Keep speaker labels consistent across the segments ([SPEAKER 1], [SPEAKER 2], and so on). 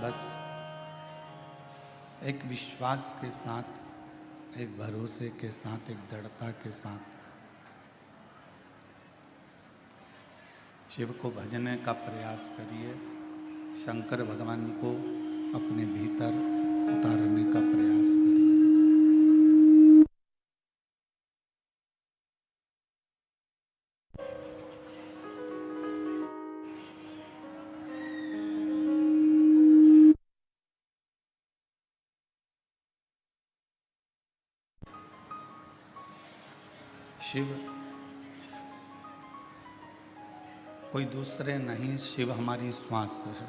[SPEAKER 1] बस एक विश्वास के साथ, एक भरोसे के साथ, एक दृढ़ता के साथ शिव को भजने का प्रयास करिए। शंकर भगवान को अपने भीतर उतारने का प्रयास करिए। शिव कोई दूसरे नहीं, शिव हमारी श्वास है।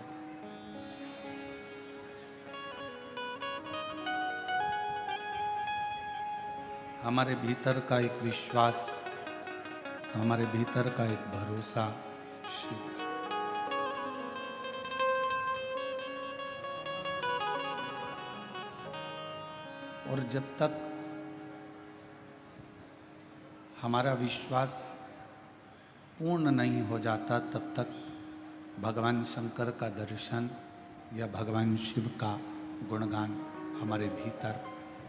[SPEAKER 1] हमारे भीतर का एक विश्वास, हमारे भीतर का एक भरोसा शिव। और जब तक हमारा विश्वास पूर्ण नहीं हो जाता तब तक भगवान शंकर का दर्शन या भगवान शिव का गुणगान हमारे भीतर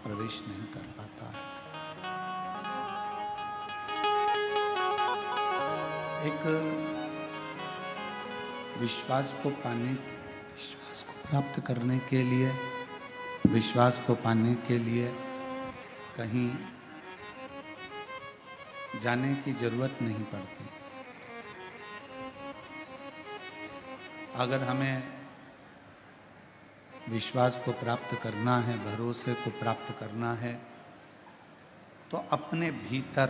[SPEAKER 1] प्रवेश नहीं कर पाता है। एक विश्वास को पाने, विश्वास को प्राप्त करने के लिए, विश्वास को पाने के लिए कहीं जाने की जरूरत नहीं पड़ती। अगर हमें विश्वास को प्राप्त करना है, भरोसे को प्राप्त करना है, तो अपने भीतर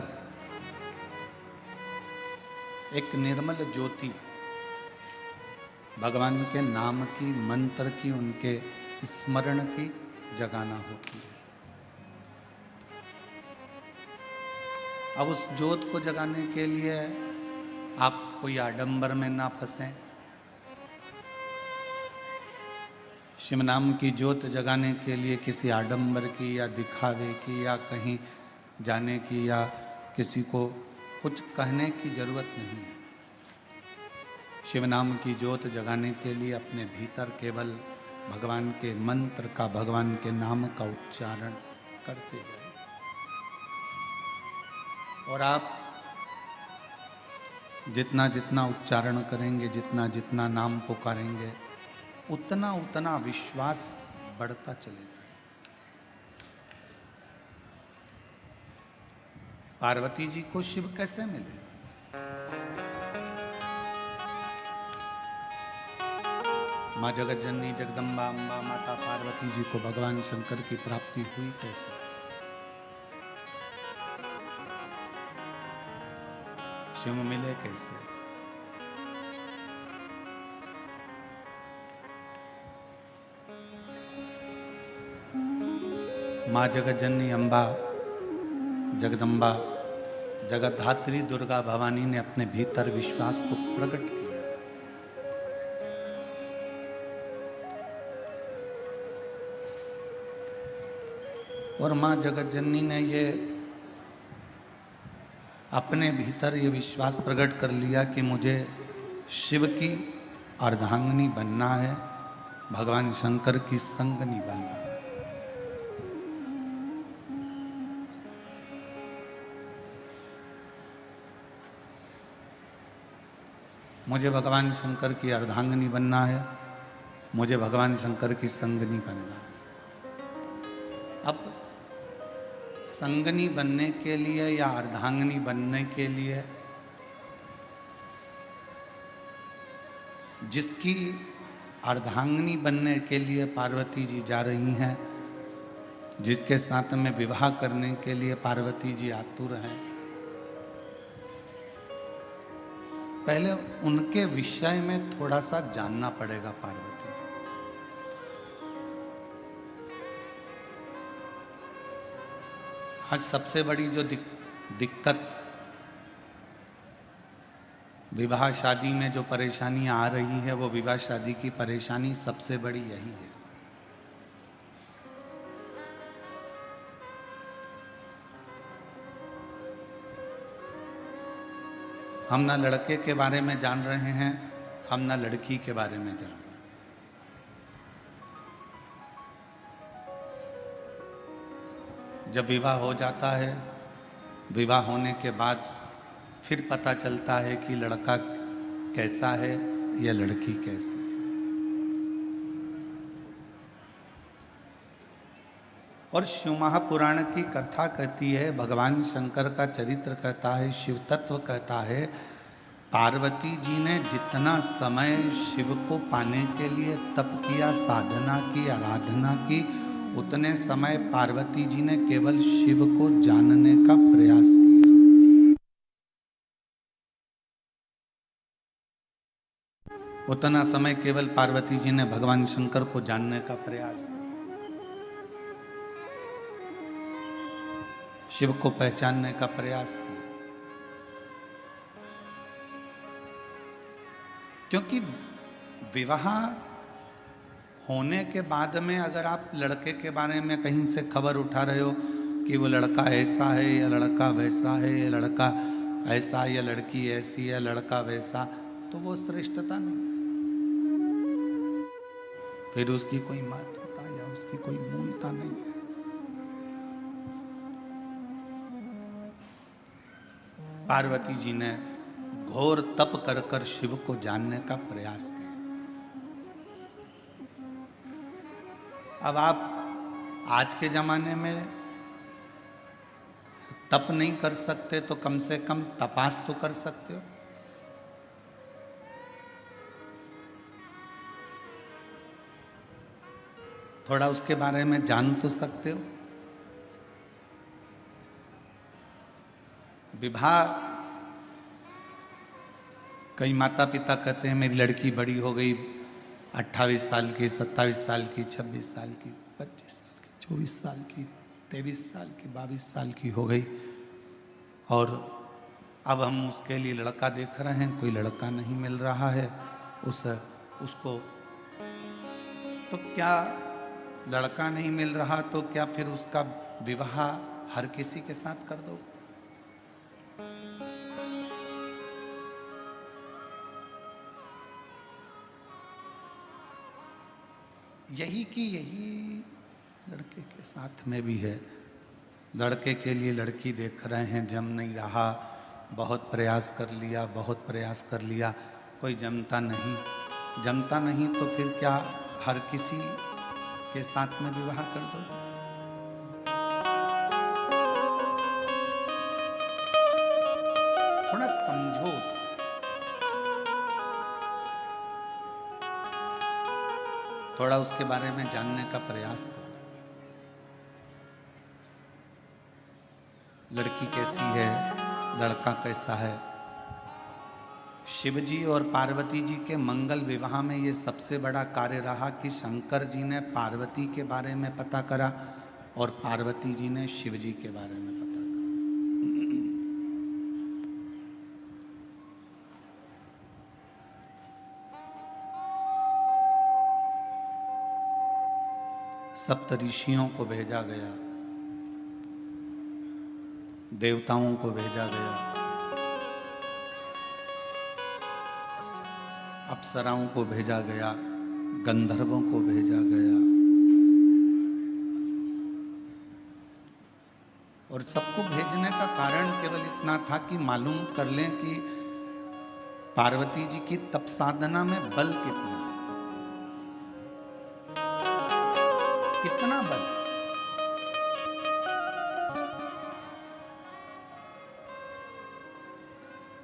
[SPEAKER 1] एक निर्मल ज्योति भगवान के नाम की, मंत्र की, उनके स्मरण की जगाना होती है। अब उस ज्योत को जगाने के लिए आप कोई आडंबर में ना फंसें। शिव नाम की ज्योत जगाने के लिए किसी आडंबर की या दिखावे की या कहीं जाने की या किसी को कुछ कहने की जरूरत नहीं है। शिव नाम की ज्योत जगाने के लिए अपने भीतर केवल भगवान के मंत्र का, भगवान के नाम का उच्चारण करते जाइए। और आप जितना जितना उच्चारण करेंगे, जितना जितना नाम पुकारेंगे, उतना उतना विश्वास बढ़ता चलेगा। पार्वती जी को शिव कैसे मिले? माँ जगत जननी जगदम्बा अम्बा माता पार्वती जी को भगवान शंकर की प्राप्ति हुई कैसे? शिव मिले कैसे? माँ जगत जननी अम्बा जगदम्बा जगतधात्री दुर्गा भवानी ने अपने भीतर विश्वास को प्रकट किया। और माँ जगत जननी ने ये अपने भीतर ये विश्वास प्रकट कर लिया कि मुझे शिव की अर्धांगिनी बनना है, भगवान शंकर की संगनी बनना है। मुझे भगवान शंकर की अर्धांगिनी बनना है, मुझे भगवान शंकर की संगनी बनना है। अब संगनी बनने के लिए या अर्धांगिनी बनने के लिए जिसकी अर्धांगिनी बनने के लिए पार्वती जी जा रही हैं, जिसके साथ में विवाह करने के लिए पार्वती जी आतुर हैं, पहले उनके विषय में थोड़ा सा जानना पड़ेगा पार्वती। आज सबसे बड़ी जो दिक्कत, विवाह शादी में जो परेशानियां आ रही है, वो विवाह शादी की परेशानी सबसे बड़ी यही है। हम ना लड़के के बारे में जान रहे हैं, हम ना लड़की के बारे में जान रहे हैं। जब विवाह हो जाता है, विवाह होने के बाद फिर पता चलता है कि लड़का कैसा है या लड़की कैसी। और शिव महापुराण की कथा कहती है, भगवान शंकर का चरित्र कहता है, शिव तत्व कहता है, पार्वती जी ने जितना समय शिव को पाने के लिए तप किया, साधना की, आराधना की, उतने समय पार्वती जी ने केवल शिव को जानने का प्रयास किया। उतना समय केवल पार्वती जी ने भगवान शंकर को जानने का प्रयास किया, शिव को पहचानने का प्रयास किया। क्योंकि विवाह होने के बाद में अगर आप लड़के के बारे में कहीं से खबर उठा रहे हो कि वो लड़का ऐसा है या लड़का वैसा है या लड़का ऐसा या लड़की ऐसी या लड़का वैसा, तो वो श्रेष्ठता नहीं, फिर उसकी कोई महत्वता या उसकी कोई मूलता नहीं है। पार्वती जी ने घोर तप कर कर शिव को जानने का प्रयास किया। अब आप आज के जमाने में तप नहीं कर सकते तो कम से कम तपास तो कर सकते हो। थोड़ा उसके बारे में जान तो सकते हो। विवाह, कई माता पिता कहते हैं मेरी लड़की बड़ी हो गई, 28 साल की, 27 साल की, 26 साल की, 25 साल की, 24 साल की, 23 साल की, 22 साल की हो गई, और अब हम उसके लिए लड़का देख रहे हैं, कोई लड़का नहीं मिल रहा है उसको। तो क्या लड़का नहीं मिल रहा तो क्या फिर उसका विवाह हर किसी के साथ कर दो? यही लड़के के साथ में भी है। लड़के के लिए लड़की देख रहे हैं, जम नहीं रहा, बहुत प्रयास कर लिया, कोई जमता नहीं, तो फिर क्या हर किसी के साथ में विवाह कर दो? थोड़ा समझो, थोड़ा उसके बारे में जानने का प्रयास करो। लड़की कैसी है, लड़का कैसा है। शिवजी और पार्वती जी के मंगल विवाह में ये सबसे बड़ा कार्य रहा कि शंकर जी ने पार्वती के बारे में पता करा और पार्वती जी ने शिवजी के बारे में पता करा। सप्त ऋषियों को भेजा गया, देवताओं को भेजा गया, अप्सराओं को भेजा गया, गंधर्वों को भेजा गया, और सबको भेजने का कारण केवल इतना था कि मालूम कर लें कि पार्वती जी की तप साधना में बल कितना बल।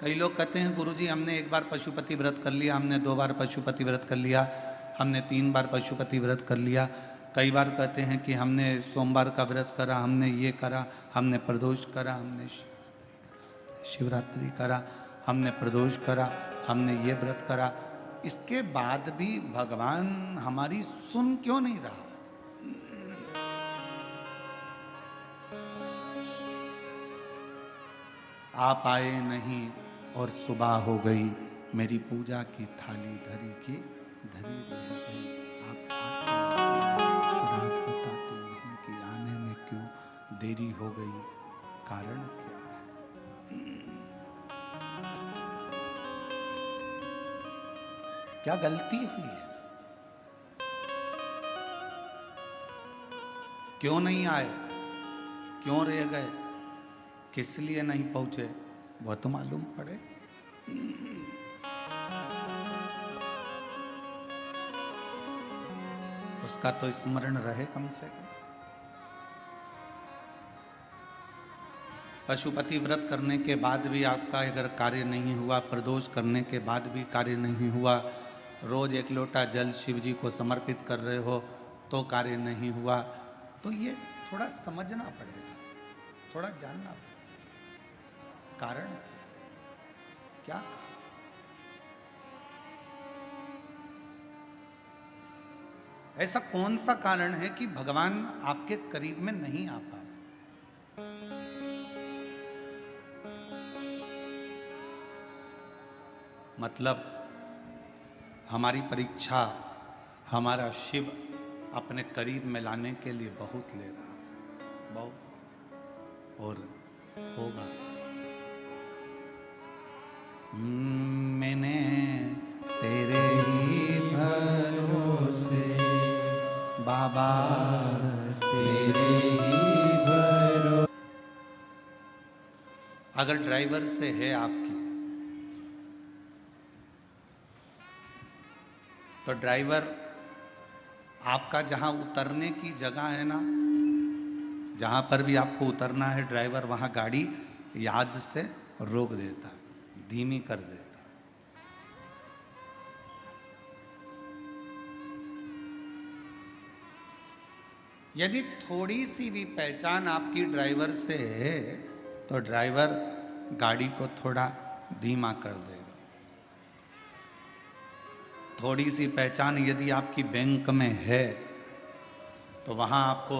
[SPEAKER 1] कई लोग कहते हैं गुरुजी हमने एक बार पशुपति व्रत कर लिया, हमने 2 बार पशुपति व्रत कर लिया, हमने 3 बार पशुपति व्रत कर लिया। कई बार कहते हैं कि हमने सोमवार का व्रत करा, हमने ये करा, हमने प्रदोष करा, हमने शिवरात्रि करा, हमने प्रदोष करा, हमने ये व्रत करा। इसके बाद भी भगवान हमारी सुन क्यों नहीं रहा? आप आए नहीं और सुबह हो गई, मेरी पूजा की थाली धरी की धरी रह गई। आप रात बताते नहीं कि आने में क्यों देरी हो गई, कारण क्या है? क्या गलती हुई है? क्यों नहीं आए? क्यों रह गए, किस लिए नहीं पहुंचे, वो तो मालूम पड़े। उसका तो स्मरण रहे कम से कम। पशुपति व्रत करने के बाद भी आपका अगर कार्य नहीं हुआ, प्रदोष करने के बाद भी कार्य नहीं हुआ, रोज 1 लोटा जल शिव जी को समर्पित कर रहे हो तो कार्य नहीं हुआ, तो ये थोड़ा समझना पड़ेगा, थोड़ा जानना पड़ेगा कारण क्या कारण? ऐसा कौन सा कारण है कि भगवान आपके करीब में नहीं आ पा रहे? मतलब हमारी परीक्षा हमारा शिव अपने करीब में लाने के लिए बहुत ले रहा है, बहुत, और होगा। मैंने तेरे ही भरोसे बाबा, तेरे ही भरोसे। अगर ड्राइवर से है आपकी तो ड्राइवर आपका जहां उतरने की जगह है ना, जहां पर भी आपको उतरना है, ड्राइवर वहां गाड़ी याद से रोक देता, धीमी कर देता। यदि थोड़ी सी भी पहचान आपकी ड्राइवर से है तो ड्राइवर गाड़ी को थोड़ा धीमा कर देगा। थोड़ी सी पहचान यदि आपकी बैंक में है तो वहाँ आपको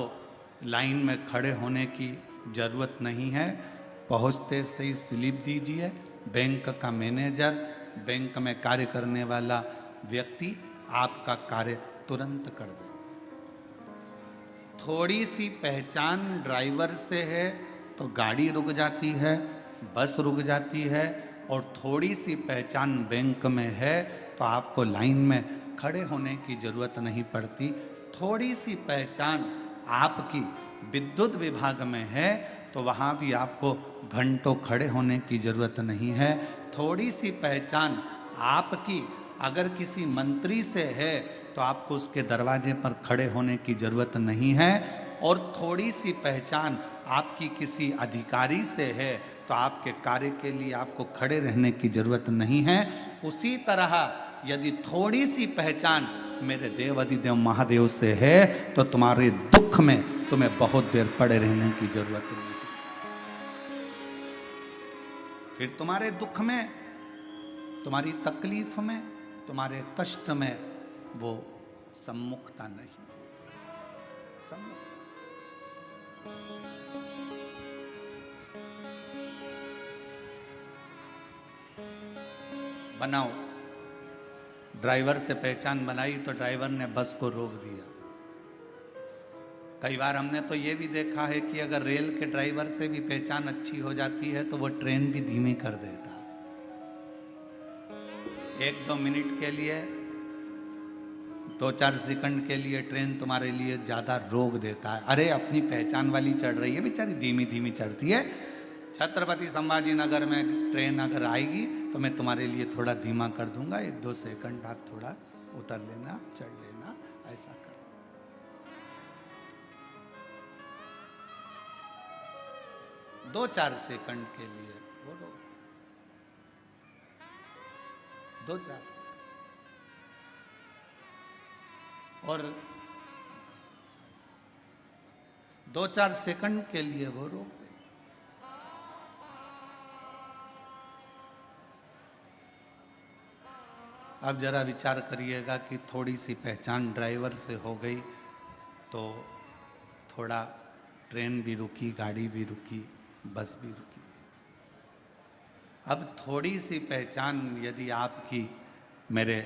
[SPEAKER 1] लाइन में खड़े होने की ज़रूरत नहीं है, पहुँचते से ही स्लिप दीजिए, बैंक का मैनेजर, बैंक में कार्य करने वाला व्यक्ति आपका कार्य तुरंत कर दे। थोड़ी सी पहचान ड्राइवर से है तो गाड़ी रुक जाती है, बस रुक जाती है, और थोड़ी सी पहचान बैंक में है तो आपको लाइन में खड़े होने की ज़रूरत नहीं पड़ती। थोड़ी सी पहचान आपकी विद्युत विभाग में है तो वहाँ भी आपको घंटों खड़े होने की ज़रूरत नहीं है। थोड़ी सी पहचान आपकी अगर किसी मंत्री से है तो आपको उसके दरवाजे पर खड़े होने की ज़रूरत नहीं है, और थोड़ी सी पहचान आपकी किसी अधिकारी से है तो आपके कार्य के लिए आपको खड़े रहने की ज़रूरत नहीं है। उसी तरह यदि थोड़ी सी पहचान मेरे देव अधिदेव महादेव से है तो तुम्हारे दुख में तुम्हें बहुत देर पड़े रहने की ज़रूरत नहीं। फिर तुम्हारे दुख में, तुम्हारी तकलीफ में, तुम्हारे कष्ट में वो सम्मुखता नहीं, सम्मुखता। बनाओ, ड्राइवर से पहचान बनाई तो ड्राइवर ने बस को रोक दिया। कई बार हमने तो ये भी देखा है कि अगर रेल के ड्राइवर से भी पहचान अच्छी हो जाती है तो वो ट्रेन भी धीमी कर देता। 1-2 मिनट के लिए, 2-4 सेकंड के लिए ट्रेन तुम्हारे लिए ज़्यादा रोक देता है। अरे अपनी पहचान वाली चढ़ रही है, बेचारी धीमी धीमी चढ़ती है। छत्रपति संभाजी नगर में ट्रेन अगर आएगी तो मैं तुम्हारे लिए थोड़ा धीमा कर दूंगा, 1-2 सेकंड आप थोड़ा उतर लेना, चढ़ लेना, ऐसा करो। दो 4 सेकंड के लिए वो रोक, 2-4 सेकंड, और 2-4 सेकंड के लिए वो रोक दे। अब जरा विचार करिएगा कि थोड़ी सी पहचान ड्राइवर से हो गई तो थोड़ा ट्रेन भी रुकी, गाड़ी भी रुकी, बस भी रुकी। अब थोड़ी सी पहचान यदि आपकी मेरे,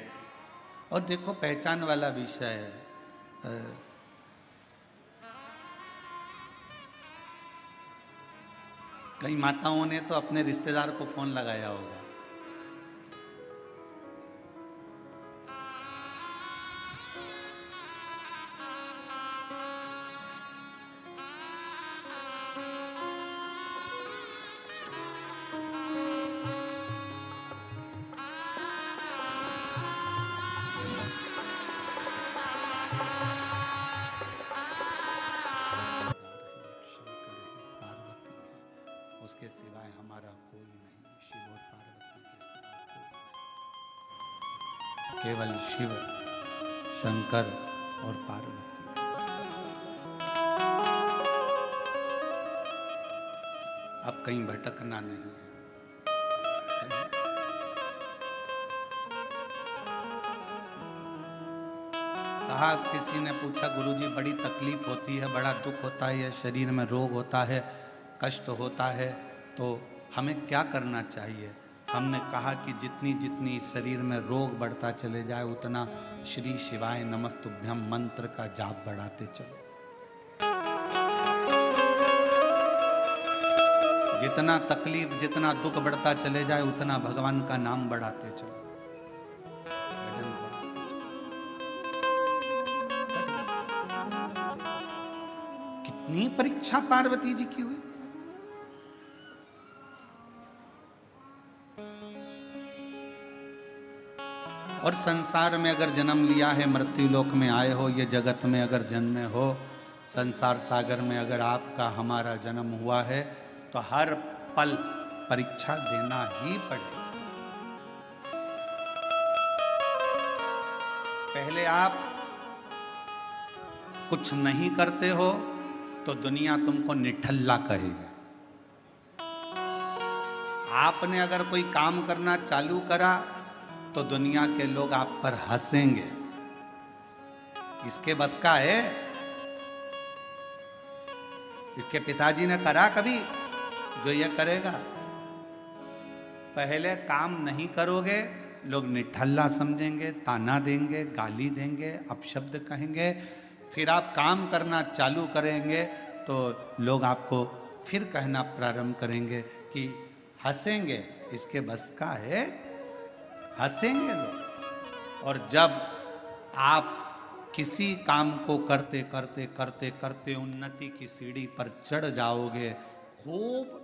[SPEAKER 1] और देखो पहचान वाला विषय है, कई माताओं ने तो अपने रिश्तेदार को फोन लगाया होगा, केवल शिव, शंकर और पार्वती। अब कहीं भटकना नहीं है। कहा, किसी ने पूछा, गुरुजी बड़ी तकलीफ होती है, बड़ा दुख होता है, शरीर में रोग होता है, कष्ट होता है, तो हमें क्या करना चाहिए? हमने कहा कि जितनी जितनी शरीर में रोग बढ़ता चले जाए उतना श्री शिवाय नमस्तुभ्यम मंत्र का जाप बढ़ाते चलो। जितना तकलीफ, जितना दुख बढ़ता चले जाए उतना भगवान का नाम बढ़ाते चलो, भजन बढ़ाते चलो। कितनी परीक्षा पार्वती जी की हुई। और संसार में अगर जन्म लिया है, मृत्यु लोक में आए हो, ये जगत में अगर जन्मे हो, संसार सागर में अगर आपका हमारा जन्म हुआ है, तो हर पल परीक्षा देना ही पड़ेगा। पहले आप कुछ नहीं करते हो तो दुनिया तुमको निठल्ला कहेगी। आपने अगर कोई काम करना चालू करा तो दुनिया के लोग आप पर हंसेंगे। इसके बस का है? इसके पिताजी ने करा कभी जो ये करेगा? पहले काम नहीं करोगे, लोग निठल्ला समझेंगे, ताना देंगे, गाली देंगे, अपशब्द कहेंगे। फिर आप काम करना चालू करेंगे तो लोग आपको फिर कहना प्रारंभ करेंगे कि हंसेंगे। इसके बस का है? हंसेंगे लोग। और जब आप किसी काम को करते करते करते करते उन्नति की सीढ़ी पर चढ़ जाओगे, खूब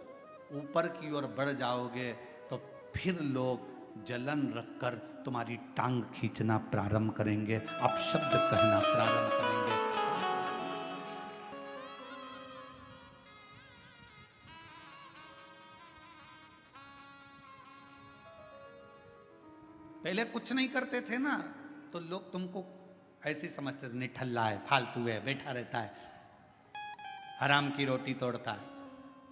[SPEAKER 1] ऊपर की ओर बढ़ जाओगे, तो फिर लोग जलन रखकर तुम्हारी टांग खींचना प्रारंभ करेंगे, अपशब्द कहना प्रारंभ करेंगे। पहले कुछ नहीं करते थे ना, तो लोग तुमको ऐसे समझते थे, निठल्ला है, फालतू है, बैठा रहता है, हराम की रोटी तोड़ता है।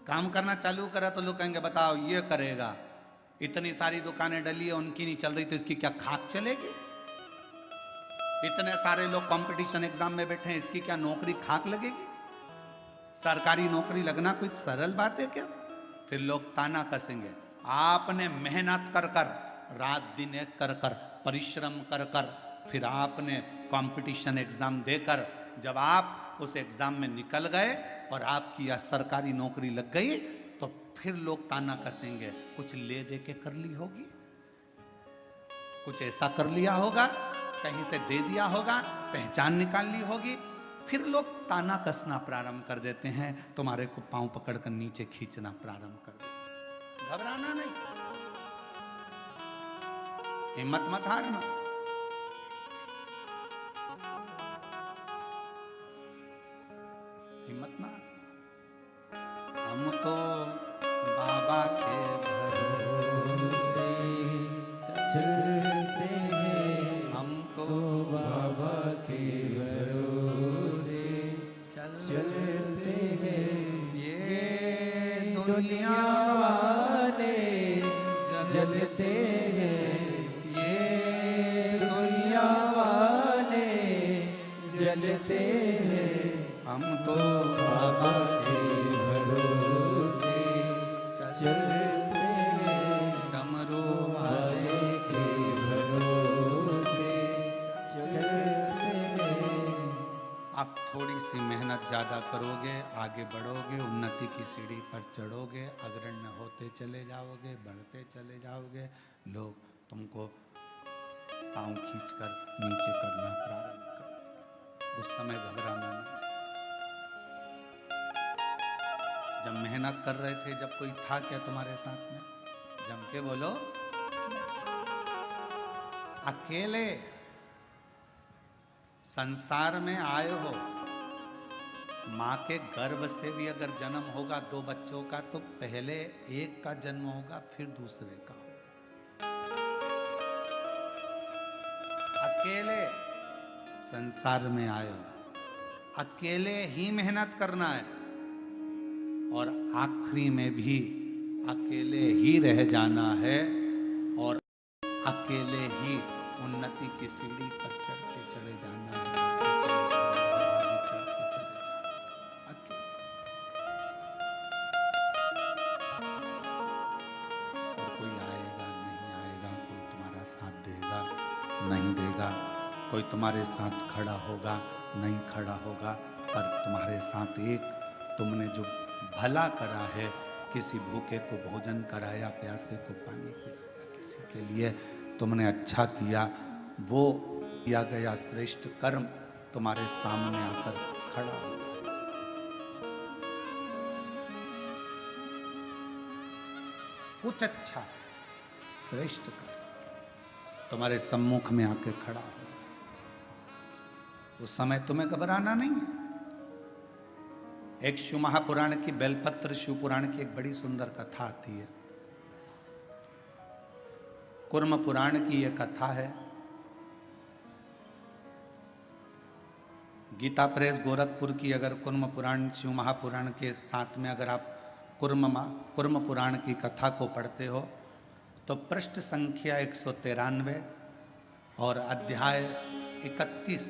[SPEAKER 1] काम करना चालू करा तो लोग कहेंगे बताओ ये करेगा, इतनी सारी दुकानें डली है, उनकी नहीं चल रही तो इसकी क्या खाक चलेगी? इतने सारे लोग कंपटीशन एग्जाम में बैठे हैं, इसकी क्या नौकरी खाक लगेगी? सरकारी नौकरी लगना कोई सरल बात है क्या? फिर लोग ताना कसेंगे। आपने मेहनत कर कर, रात दिन एक कर कर, परिश्रम कर कर, फिर आपने कंपटीशन एग्जाम देकर जब आप उस एग्जाम में निकल गए और आपकी यह सरकारी नौकरी लग गई, तो फिर लोग ताना कसेंगे, कुछ ले दे के कर ली होगी, कुछ ऐसा कर लिया होगा, कहीं से दे दिया होगा, पहचान निकाल ली होगी। फिर लोग ताना कसना प्रारंभ कर देते हैं, तुम्हारे को पांव पकड़कर नीचे खींचना प्रारंभ कर देते। घबराना नहीं, हिम्मत मत हारना। हिम्मत ना, हम तो बाबा के भरोसे चलते हैं, हम तो बाबा के भरोसे चलते हैं। ये दुनिया वाले जलते हैं, ये दुनिया वाले जलते हैं, हम तो बाबा के भरोसे चलते हैं, डमरू वाले के भरोसे चलते हैं। आप थोड़ी सी मेहनत ज़्यादा करोगे, आगे बढ़ोगे, उन्नति की सीढ़ी पर चढ़ोगे, अग्रण्य होते चले जाओगे, बढ़ते चले जाओगे, लोग तुमको पाँव खींचकर नीचे करना प्रारंभ कर देंगे। उस समय घबराना नहीं। जब मेहनत कर रहे थे, जब कोई था क्या तुम्हारे साथ में? जम के बोलो। अकेले संसार में आए हो, माँ के गर्भ से भी अगर जन्म होगा 2 बच्चों का, तो पहले एक का जन्म होगा, फिर दूसरे का होगा। अकेले संसार में आयो, अकेले ही मेहनत करना है और आखिरी में भी अकेले ही रह जाना है और अकेले ही उन्नति की सीढ़ी पर चढ़ते चले जाना है। आगे चढ़ते चले जाना अकेले। और कोई आएगा नहीं आएगा, कोई तुम्हारा साथ देगा नहीं देगा, कोई तुम्हारे साथ खड़ा होगा नहीं खड़ा होगा, पर तुम्हारे साथ एक तुमने जो भला करा है, किसी भूखे को भोजन कराया, प्यासे को पानी पिलाया, किसी के लिए तुमने अच्छा किया, वो किया गया श्रेष्ठ कर्म तुम्हारे सामने आकर खड़ा होता है। कुछ अच्छा श्रेष्ठ कर्म तुम्हारे सम्मुख में आके खड़ा हो जाए, उस समय तुम्हें घबराना नहीं है। एक शिव महापुराण की, बेलपत्र शिव पुराण की एक बड़ी सुंदर कथा आती है। कुर्म पुराण की यह कथा है। गीता प्रेस गोरखपुर की अगर कुर्म पुराण शिव महापुराण के साथ में अगर आप कुर्म पुराण की कथा को पढ़ते हो तो पृष्ठ संख्या 193 और अध्याय 31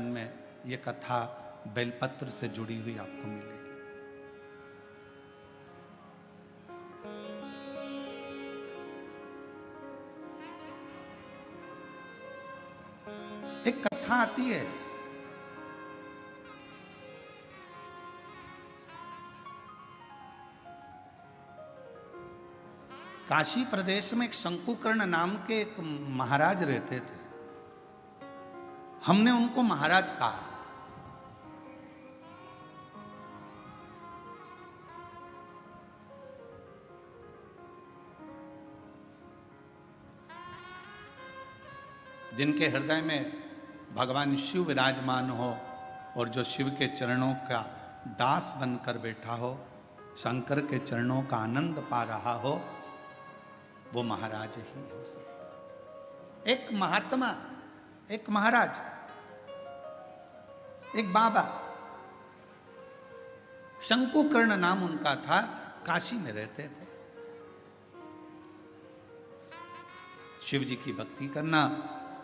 [SPEAKER 1] में ये कथा बेलपत्र से जुड़ी हुई आपको मिलेगी। एक कथा आती है, काशी प्रदेश में एक शंकुकर्ण नाम के एक महाराज रहते थे। हमने उनको महाराज कहा। जिनके हृदय में भगवान शिव विराजमान हो और जो शिव के चरणों का दास बनकर बैठा हो, शंकर के चरणों का आनंद पा रहा हो, वो महाराज ही हो सकता। एक महात्मा, एक महाराज, एक बाबा, शंकुकर्ण नाम उनका था, काशी में रहते थे। शिव जी की भक्ति करना,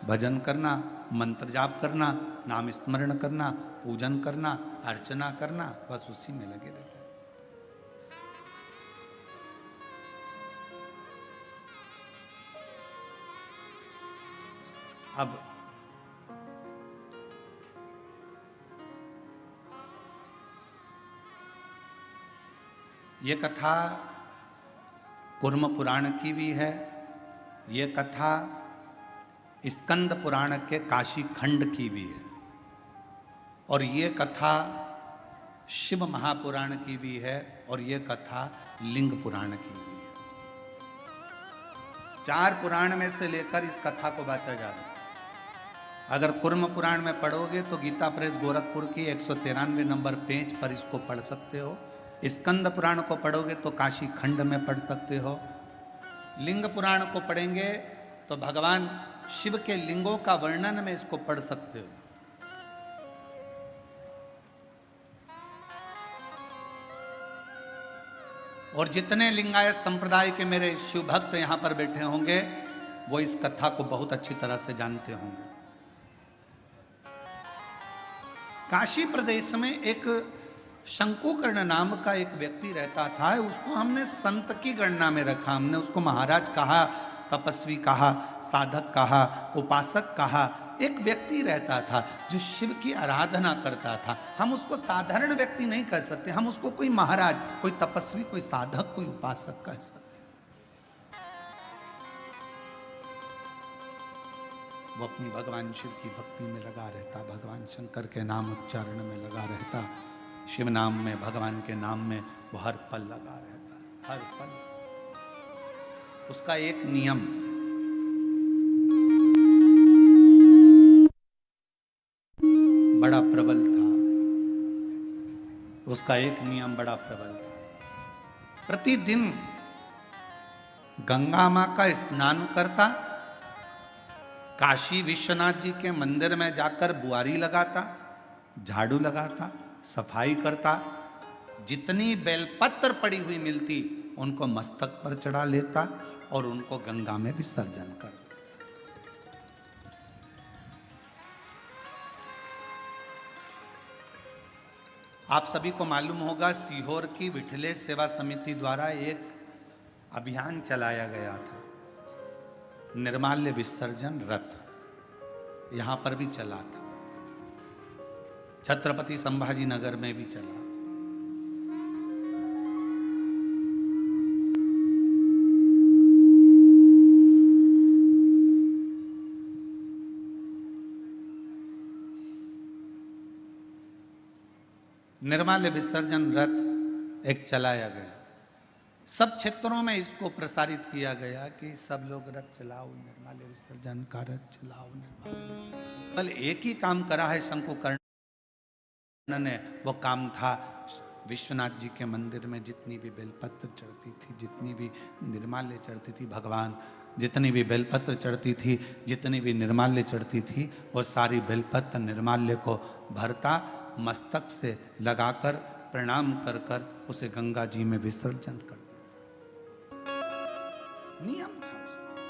[SPEAKER 1] भजन करना, मंत्र जाप करना, नाम स्मरण करना, पूजन करना, अर्चना करना, बस उसी में लगे रहते हैं। अब ये कथा कुर्म पुराण की भी है, ये कथा स्कंद पुराण के काशी खंड की भी है, और ये कथा शिव महापुराण की भी है, और ये कथा लिंग पुराण की भी है। 4 पुराण में से लेकर इस कथा को बांटा जा रहा है। अगर कुर्म पुराण में पढ़ोगे तो गीता प्रेस गोरखपुर की 193 नंबर पेज पर इसको पढ़ सकते हो। स्कंद पुराण को पढ़ोगे तो काशी खंड में पढ़ सकते हो। लिंग पुराण को पढ़ेंगे तो भगवान शिव के लिंगों का वर्णन में इसको पढ़ सकते हो। और जितने लिंगायत संप्रदाय के मेरे शिव भक्त यहां पर बैठे होंगे वो इस कथा को बहुत अच्छी तरह से जानते होंगे। काशी प्रदेश में एक शंकुकर्ण नाम का एक व्यक्ति रहता था। उसको हमने संत की गणना में रखा, हमने उसको महाराज कहा, तपस्वी कहा, साधक कहा, उपासक कहा। एक व्यक्ति रहता था जो शिव की आराधना करता था। हम उसको साधारण व्यक्ति नहीं कह सकते, हम उसको कोई महाराज, कोई तपस्वी, कोई साधक, कोई उपासक कह सकते। वो अपनी भगवान शिव की भक्ति में लगा रहता, भगवान शंकर के नाम उच्चारण में लगा रहता, शिव नाम में, भगवान के नाम में वो हर पल लगा रहता, हर पल। उसका एक नियम, बड़ा प्रबल था। उसका एक नियम बड़ा प्रबल था। प्रतिदिन गंगा मां का स्नान करता काशी विश्वनाथ जी के मंदिर में जाकर बुआरी लगाता, झाड़ू लगाता, सफाई करता, जितनी बेलपत्र पड़ी हुई मिलती उनको मस्तक पर चढ़ा लेता और उनको गंगा में विसर्जन कर देता। आप सभी को मालूम होगा, सीहोर की विठले सेवा समिति द्वारा एक अभियान चलाया गया था, निर्माल्य विसर्जन रथ, यहां पर भी चला था, छत्रपति संभाजी नगर में भी चला। निर्माल्य विसर्जन रथ एक चलाया गया, सब क्षेत्रों में इसको प्रसारित किया गया कि सब लोग रथ चलाओ, निर्माल्य विसर्जन का रथ चलाओ, निर्माल्य विसर्जन। कल एक ही काम करा है शंकुकर्ण ने, वो काम था विश्वनाथ जी के मंदिर में जितनी भी बेलपत्र चढ़ती थी, जितनी भी निर्माल्य चढ़ती थी, भगवान जितनी भी बेलपत्र चढ़ती थी, जितनी भी निर्माल्य चढ़ती थी, वो सारी बेलपत्र निर्माल्य को भरता, मस्तक से लगाकर प्रणाम कर कर उसे गंगा जी में विसर्जन कर देता। नियम था उसमें।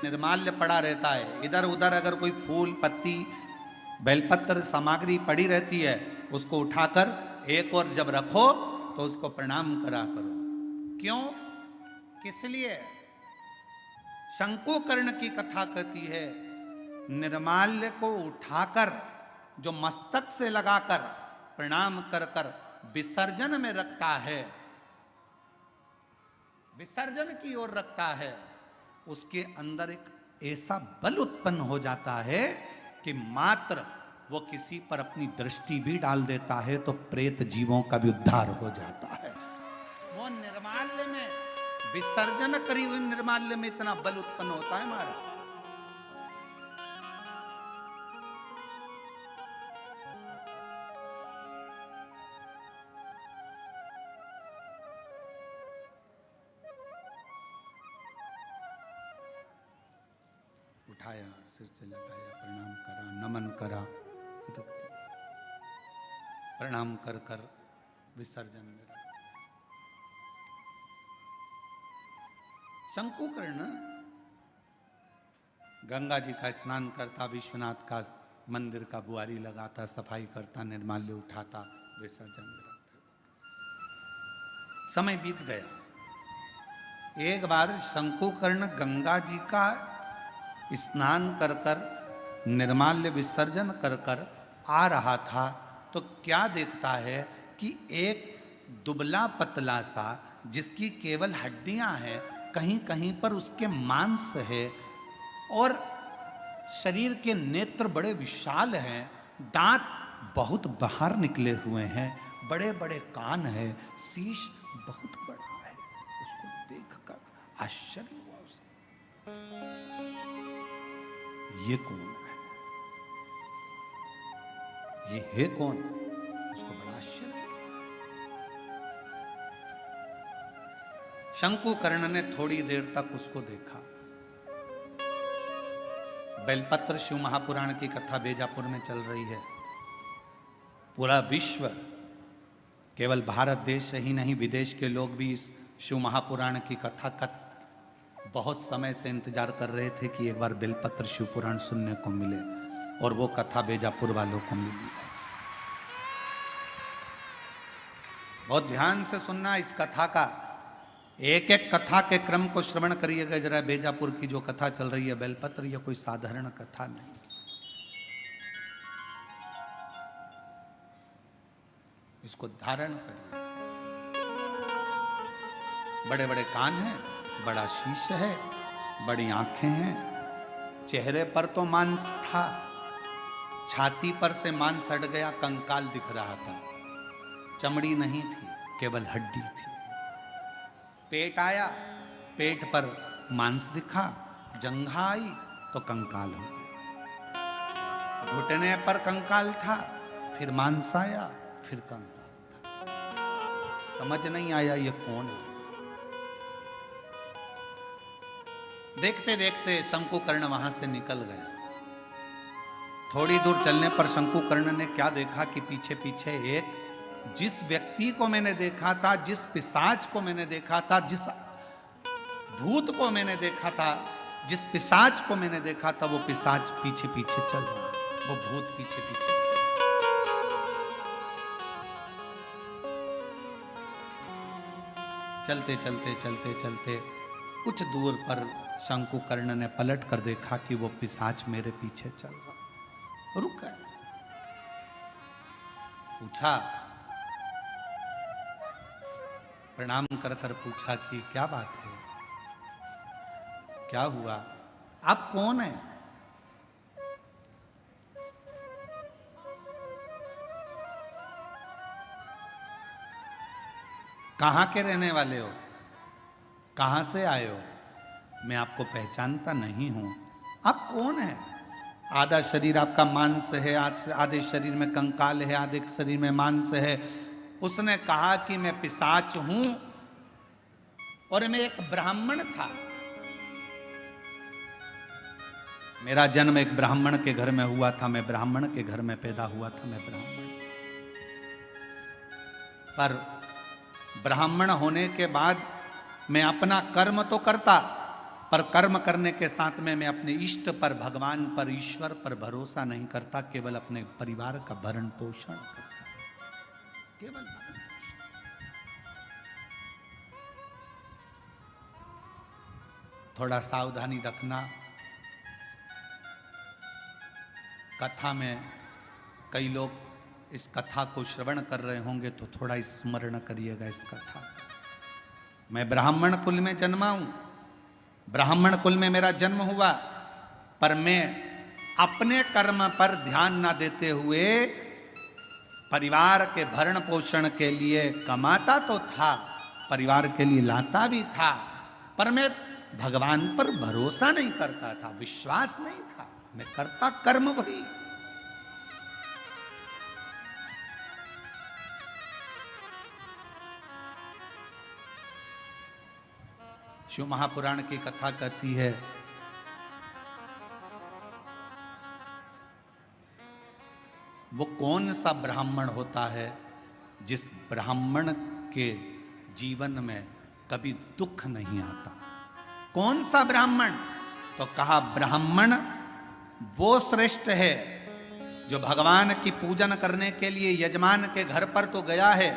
[SPEAKER 1] निर्माल्य पड़ा रहता है, इधर उधर अगर कोई फूल पत्ती बेलपत्र सामग्री पड़ी रहती है, उसको उठाकर एक और जब रखो तो उसको प्रणाम करा करो। क्यों, किस लिए? शंकुकर्ण की कथा कहती है, निर्माल्य को उठाकर जो मस्तक से लगाकर प्रणाम कर कर विसर्जन में रखता है, विसर्जन की ओर रखता है, उसके अंदर एक ऐसा बल उत्पन्न हो जाता है कि मात्र वो किसी पर अपनी दृष्टि भी डाल देता है तो प्रेत जीवों का भी उद्धार हो जाता है। वो निर्माल्य में विसर्जन करी हुई निर्माल्य में इतना बल उत्पन्न होता है हमारा। उठाया, सिर से लगाया, प्रणाम करा, नमन करा, प्रणाम कर कर विसर्जन में रखा। शंकुकर्ण गंगा जी का स्नान करता, विश्वनाथ का मंदिर का बुआरी लगाता, सफाई करता, निर्माल्य उठाता, विसर्जन में रखता। समय बीत गया। एक बार शंकुकर्ण गंगा जी का स्नान कर कर निर्माल्य विसर्जन कर कर आ रहा था तो क्या देखता है कि एक दुबला पतला सा, जिसकी केवल हड्डियां हैं, कहीं कहीं पर उसके मांस है और शरीर के नेत्र बड़े विशाल हैं, दांत बहुत बाहर निकले हुए हैं, बड़े बड़े कान हैं, शीश बहुत बड़ा है। उसको देखकर आश्चर्य हुआ उसे, ये कौन है, ये है कौन? उसको बड़ा आश्चर्य। शंकुकर्ण ने थोड़ी देर तक उसको देखा। बेलपत्र शिव महापुराण की कथा बेजापुर में चल रही है। पूरा विश्व, केवल भारत देश ही नहीं, विदेश के लोग भी इस शिव महापुराण की कथा का बहुत समय से इंतजार कर रहे थे कि एक बार बेलपत्र शिव पुराण सुनने को मिले, और वो कथा बेजापुर वालों को मिली। बहुत ध्यान से सुनना इस कथा का, एक एक कथा के क्रम को श्रवण करिएगा जरा। बेजापुर की जो कथा चल रही है बेलपत्र, यह कोई साधारण कथा नहीं। इसको धारण करिए। बड़े बड़े कान हैं, बड़ा शीश है, बड़ी आंखें हैं, चेहरे पर तो मांस था, छाती पर से मांस हट गया, कंकाल दिख रहा था, चमड़ी नहीं थी, केवल हड्डी थी। पेट आया, पेट पर मांस दिखा, जंघा आई तो कंकाल हो गया, घुटने पर कंकाल था, फिर मांस आया, फिर कंकाल था। समझ नहीं आया ये कौन है। देखते देखते शंकुकर्ण वहां से निकल गया। थोड़ी दूर चलने पर शंकुकर्ण ने क्या देखा कि पीछे पीछे एक, जिस व्यक्ति को मैंने देखा था, जिस पिशाच को मैंने देखा था, जिस भूत को मैंने देखा था, जिस पिशाच को मैंने देखा था, वो पिशाच पीछे पीछे चल रहा है, वो भूत पीछे पीछे। चलते चलते चलते चलते कुछ दूर पर शंकुकर्ण ने पलट कर देखा कि वो पिशाच मेरे पीछे चल रहा। रुक गए, पूछा, प्रणाम कर कर पूछा कि क्या बात है, क्या हुआ, आप कौन हैं? कहां के रहने वाले हो, कहां से आए हो? मैं आपको पहचानता नहीं हूं। आप कौन हैं? आधा शरीर आपका मांस है, आधे शरीर में कंकाल है, आधे शरीर में मांस है। उसने कहा कि मैं पिशाच हूं और मैं एक ब्राह्मण था। मेरा जन्म एक ब्राह्मण के घर में हुआ था, मैं ब्राह्मण के घर में पैदा हुआ था, मैं ब्राह्मण। पर ब्राह्मण होने के बाद मैं अपना कर्म तो करता, पर कर्म करने के साथ में मैं अपने इष्ट पर, भगवान पर, ईश्वर पर भरोसा नहीं करता, केवल अपने परिवार का भरण पोषण करता, केवल। थोड़ा सावधानी रखना। कथा में कई लोग इस कथा को श्रवण कर रहे होंगे तो थोड़ा स्मरण करिएगा इस कथा का। मैं ब्राह्मण कुल में जन्मा हूं, ब्राह्मण कुल में मेरा जन्म हुआ, पर मैं अपने कर्म पर ध्यान ना देते हुए परिवार के भरण पोषण के लिए कमाता तो था, परिवार के लिए लाता भी था, पर मैं भगवान पर भरोसा नहीं करता था, विश्वास नहीं था, मैं करता कर्म वही। शिव महापुराण की कथा कहती है, वो कौन सा ब्राह्मण होता है जिस ब्राह्मण के जीवन में कभी दुख नहीं आता? कौन सा ब्राह्मण? तो कहा ब्राह्मण वो श्रेष्ठ है जो भगवान की पूजन करने के लिए यजमान के घर पर तो गया है,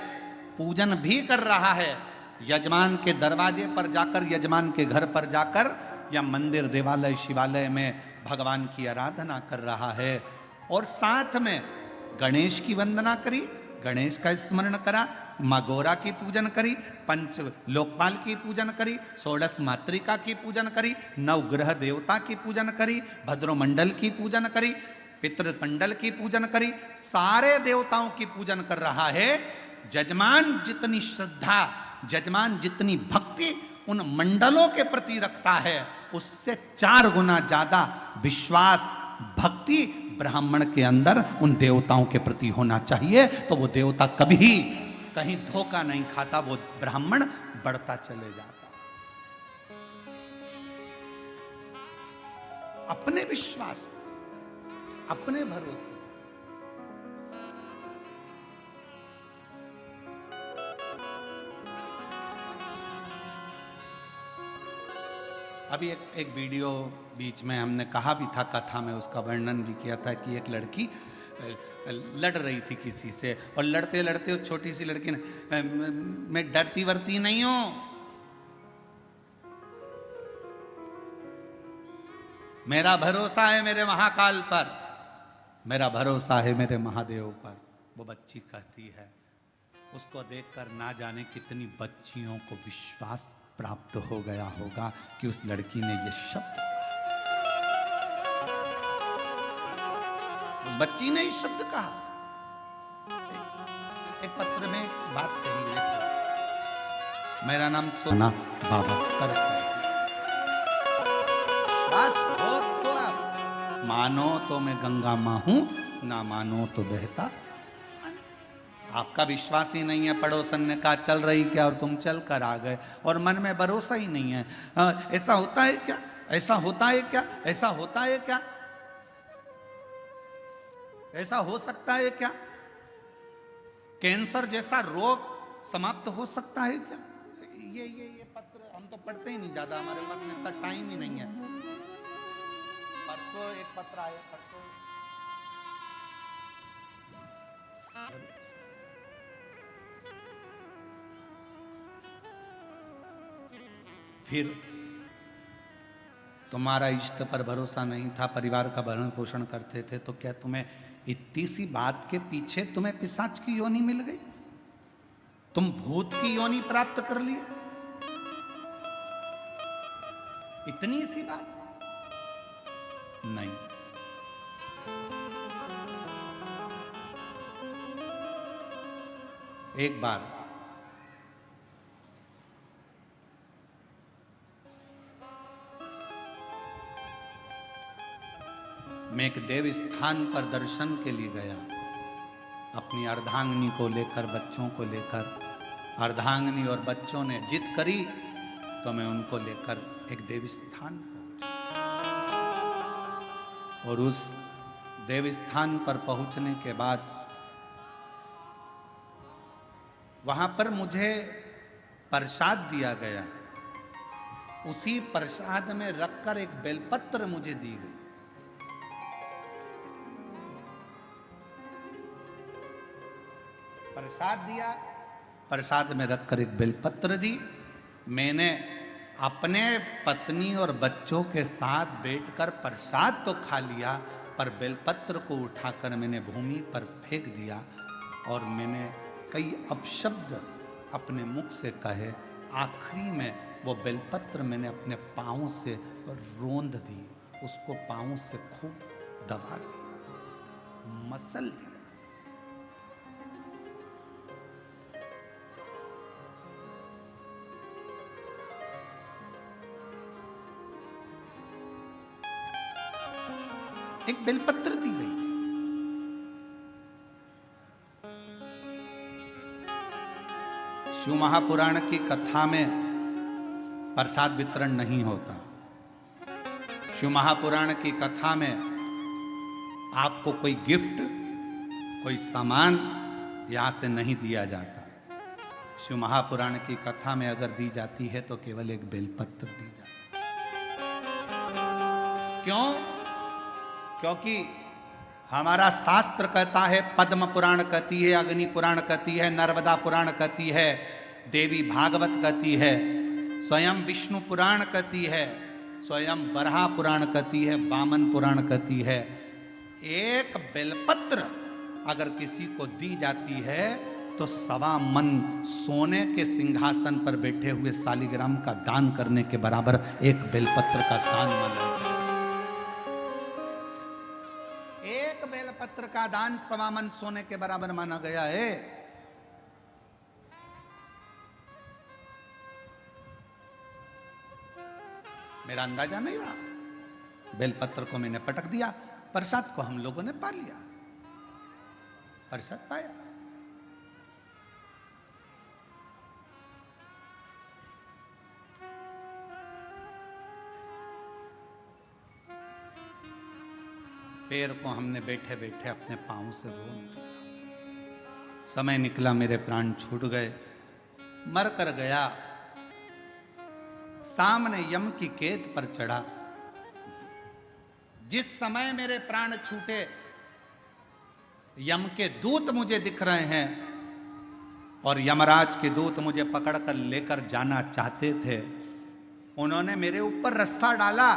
[SPEAKER 1] पूजन भी कर रहा है, यजमान के दरवाजे पर जाकर, यजमान के घर पर जाकर, या मंदिर, देवालय, शिवालय में भगवान की आराधना कर रहा है, और साथ में गणेश की वंदना करी, गणेश का स्मरण करा, माँ गौरा की पूजन करी, पंच लोकपाल की पूजन करी, षोडश मातृका की पूजन करी, नवग्रह देवता की पूजन करी, भद्रोमंडल की पूजन करी, पितृमंडल की पूजन करी, सारे देवताओं की पूजन कर रहा है। जजमान जितनी श्रद्धा, जजमान जितनी भक्ति उन मंडलों के प्रति रखता है, उससे 4 गुना ज्यादा विश्वास, भक्ति ब्राह्मण के अंदर उन देवताओं के प्रति होना चाहिए। तो वो देवता कभी कहीं धोखा नहीं खाता, वो ब्राह्मण बढ़ता चले जाता। अपने विश्वास पर, अपने भरोसे। अभी एक वीडियो बीच में हमने कहा भी था, कथा में उसका वर्णन भी किया था कि एक लड़की लड़ रही थी किसी से, और लड़ते लड़ते उस छोटी सी लड़की ने, मैं डरती वरती नहीं हूं, मेरा भरोसा है मेरे महाकाल पर, मेरा भरोसा है मेरे महादेव पर, वो बच्ची कहती है। उसको देखकर ना जाने कितनी बच्चियों को विश्वास प्राप्त हो गया होगा कि उस लड़की ने ये शब्द, उस बच्ची ने ये शब्द कहा। एक पत्र में बात कही है, मेरा नाम सोना बाबा करता है, बस हो तो आप मानो तो मैं गंगा मां हूं, ना मानो तो बहता। आपका विश्वास ही नहीं है। पड़ोसन ने कहा चल रही क्या, और तुम चल कर आ गए, और मन में भरोसा ही नहीं है। ऐसा होता है क्या, ऐसा होता है क्या, ऐसा होता है क्या, ऐसा हो सकता है क्या, कैंसर जैसा रोग समाप्त हो सकता है क्या? ये पत्र हम तो पढ़ते ही नहीं ज्यादा, हमारे पास में इतना टाइम ही नहीं है। परसों एक पत्र आया, परसों फिर तुम्हारा इष्ट पर भरोसा नहीं था, परिवार का भरण पोषण करते थे, तो क्या तुम्हें इतनी सी बात के पीछे तुम्हें पिशाच की योनि मिल गई? तुम भूत की योनि प्राप्त कर लिए? इतनी सी बात नहीं। एक बार मैं एक देव स्थान पर दर्शन के लिए गया, अपनी अर्धांगिनी को लेकर, बच्चों को लेकर। अर्धांगिनी और बच्चों ने जिद करी तो मैं उनको लेकर एक देव स्थान पहुंचा। और उस देव स्थान पर पहुंचने के बाद वहां पर मुझे प्रसाद दिया गया। उसी प्रसाद में रखकर एक बेलपत्र मुझे दी गई। प्रसाद दिया, प्रसाद में रखकर एक बेलपत्र दी। मैंने अपने पत्नी और बच्चों के साथ बैठकर प्रसाद तो खा लिया, पर बेलपत्र को उठाकर मैंने भूमि पर फेंक दिया और मैंने कई अपशब्द अपने मुख से कहे। आखिरी में वो बेलपत्र मैंने अपने पाँव से रोंद दी, उसको पाँव से खूब दबा दिया, मसल दिया। एक बेलपत्र दी गई। शिव महापुराण की कथा में प्रसाद वितरण नहीं होता। शिव महापुराण की कथा में आपको कोई गिफ्ट, कोई सामान यहां से नहीं दिया जाता। शिव महापुराण की कथा में अगर दी जाती है तो केवल एक बेलपत्र दी जाती है। क्यों? क्योंकि हमारा शास्त्र कहता है, पद्म पुराण कहती है, अग्नि पुराण कहती है, नर्मदा पुराण कहती है, देवी भागवत कहती है, स्वयं विष्णु पुराण कहती है, स्वयं बरहा पुराण कहती है, वामन पुराण कहती है। एक बेलपत्र अगर किसी को दी जाती है तो 1.25 मन सोने के सिंहासन पर बैठे हुए शालिग्राम का दान करने के बराबर एक बेलपत्र का दान माना। एक बेलपत्र का दान 1.25 मन सोने के बराबर माना गया है। मेरा अंदाजा नहीं रहा। बेलपत्र को मैंने पटक दिया, प्रसाद को हम लोगों ने पा लिया, प्रसाद पाया। पैर को हमने बैठे बैठे अपने पांव से रोक दिया। समय निकला, मेरे प्राण छूट गए, मर कर गया। सामने यम की कैद पर चढ़ा। जिस समय मेरे प्राण छूटे, यम के दूत मुझे दिख रहे हैं और यमराज के दूत मुझे पकड़कर लेकर जाना चाहते थे। उन्होंने मेरे ऊपर रस्सा डाला,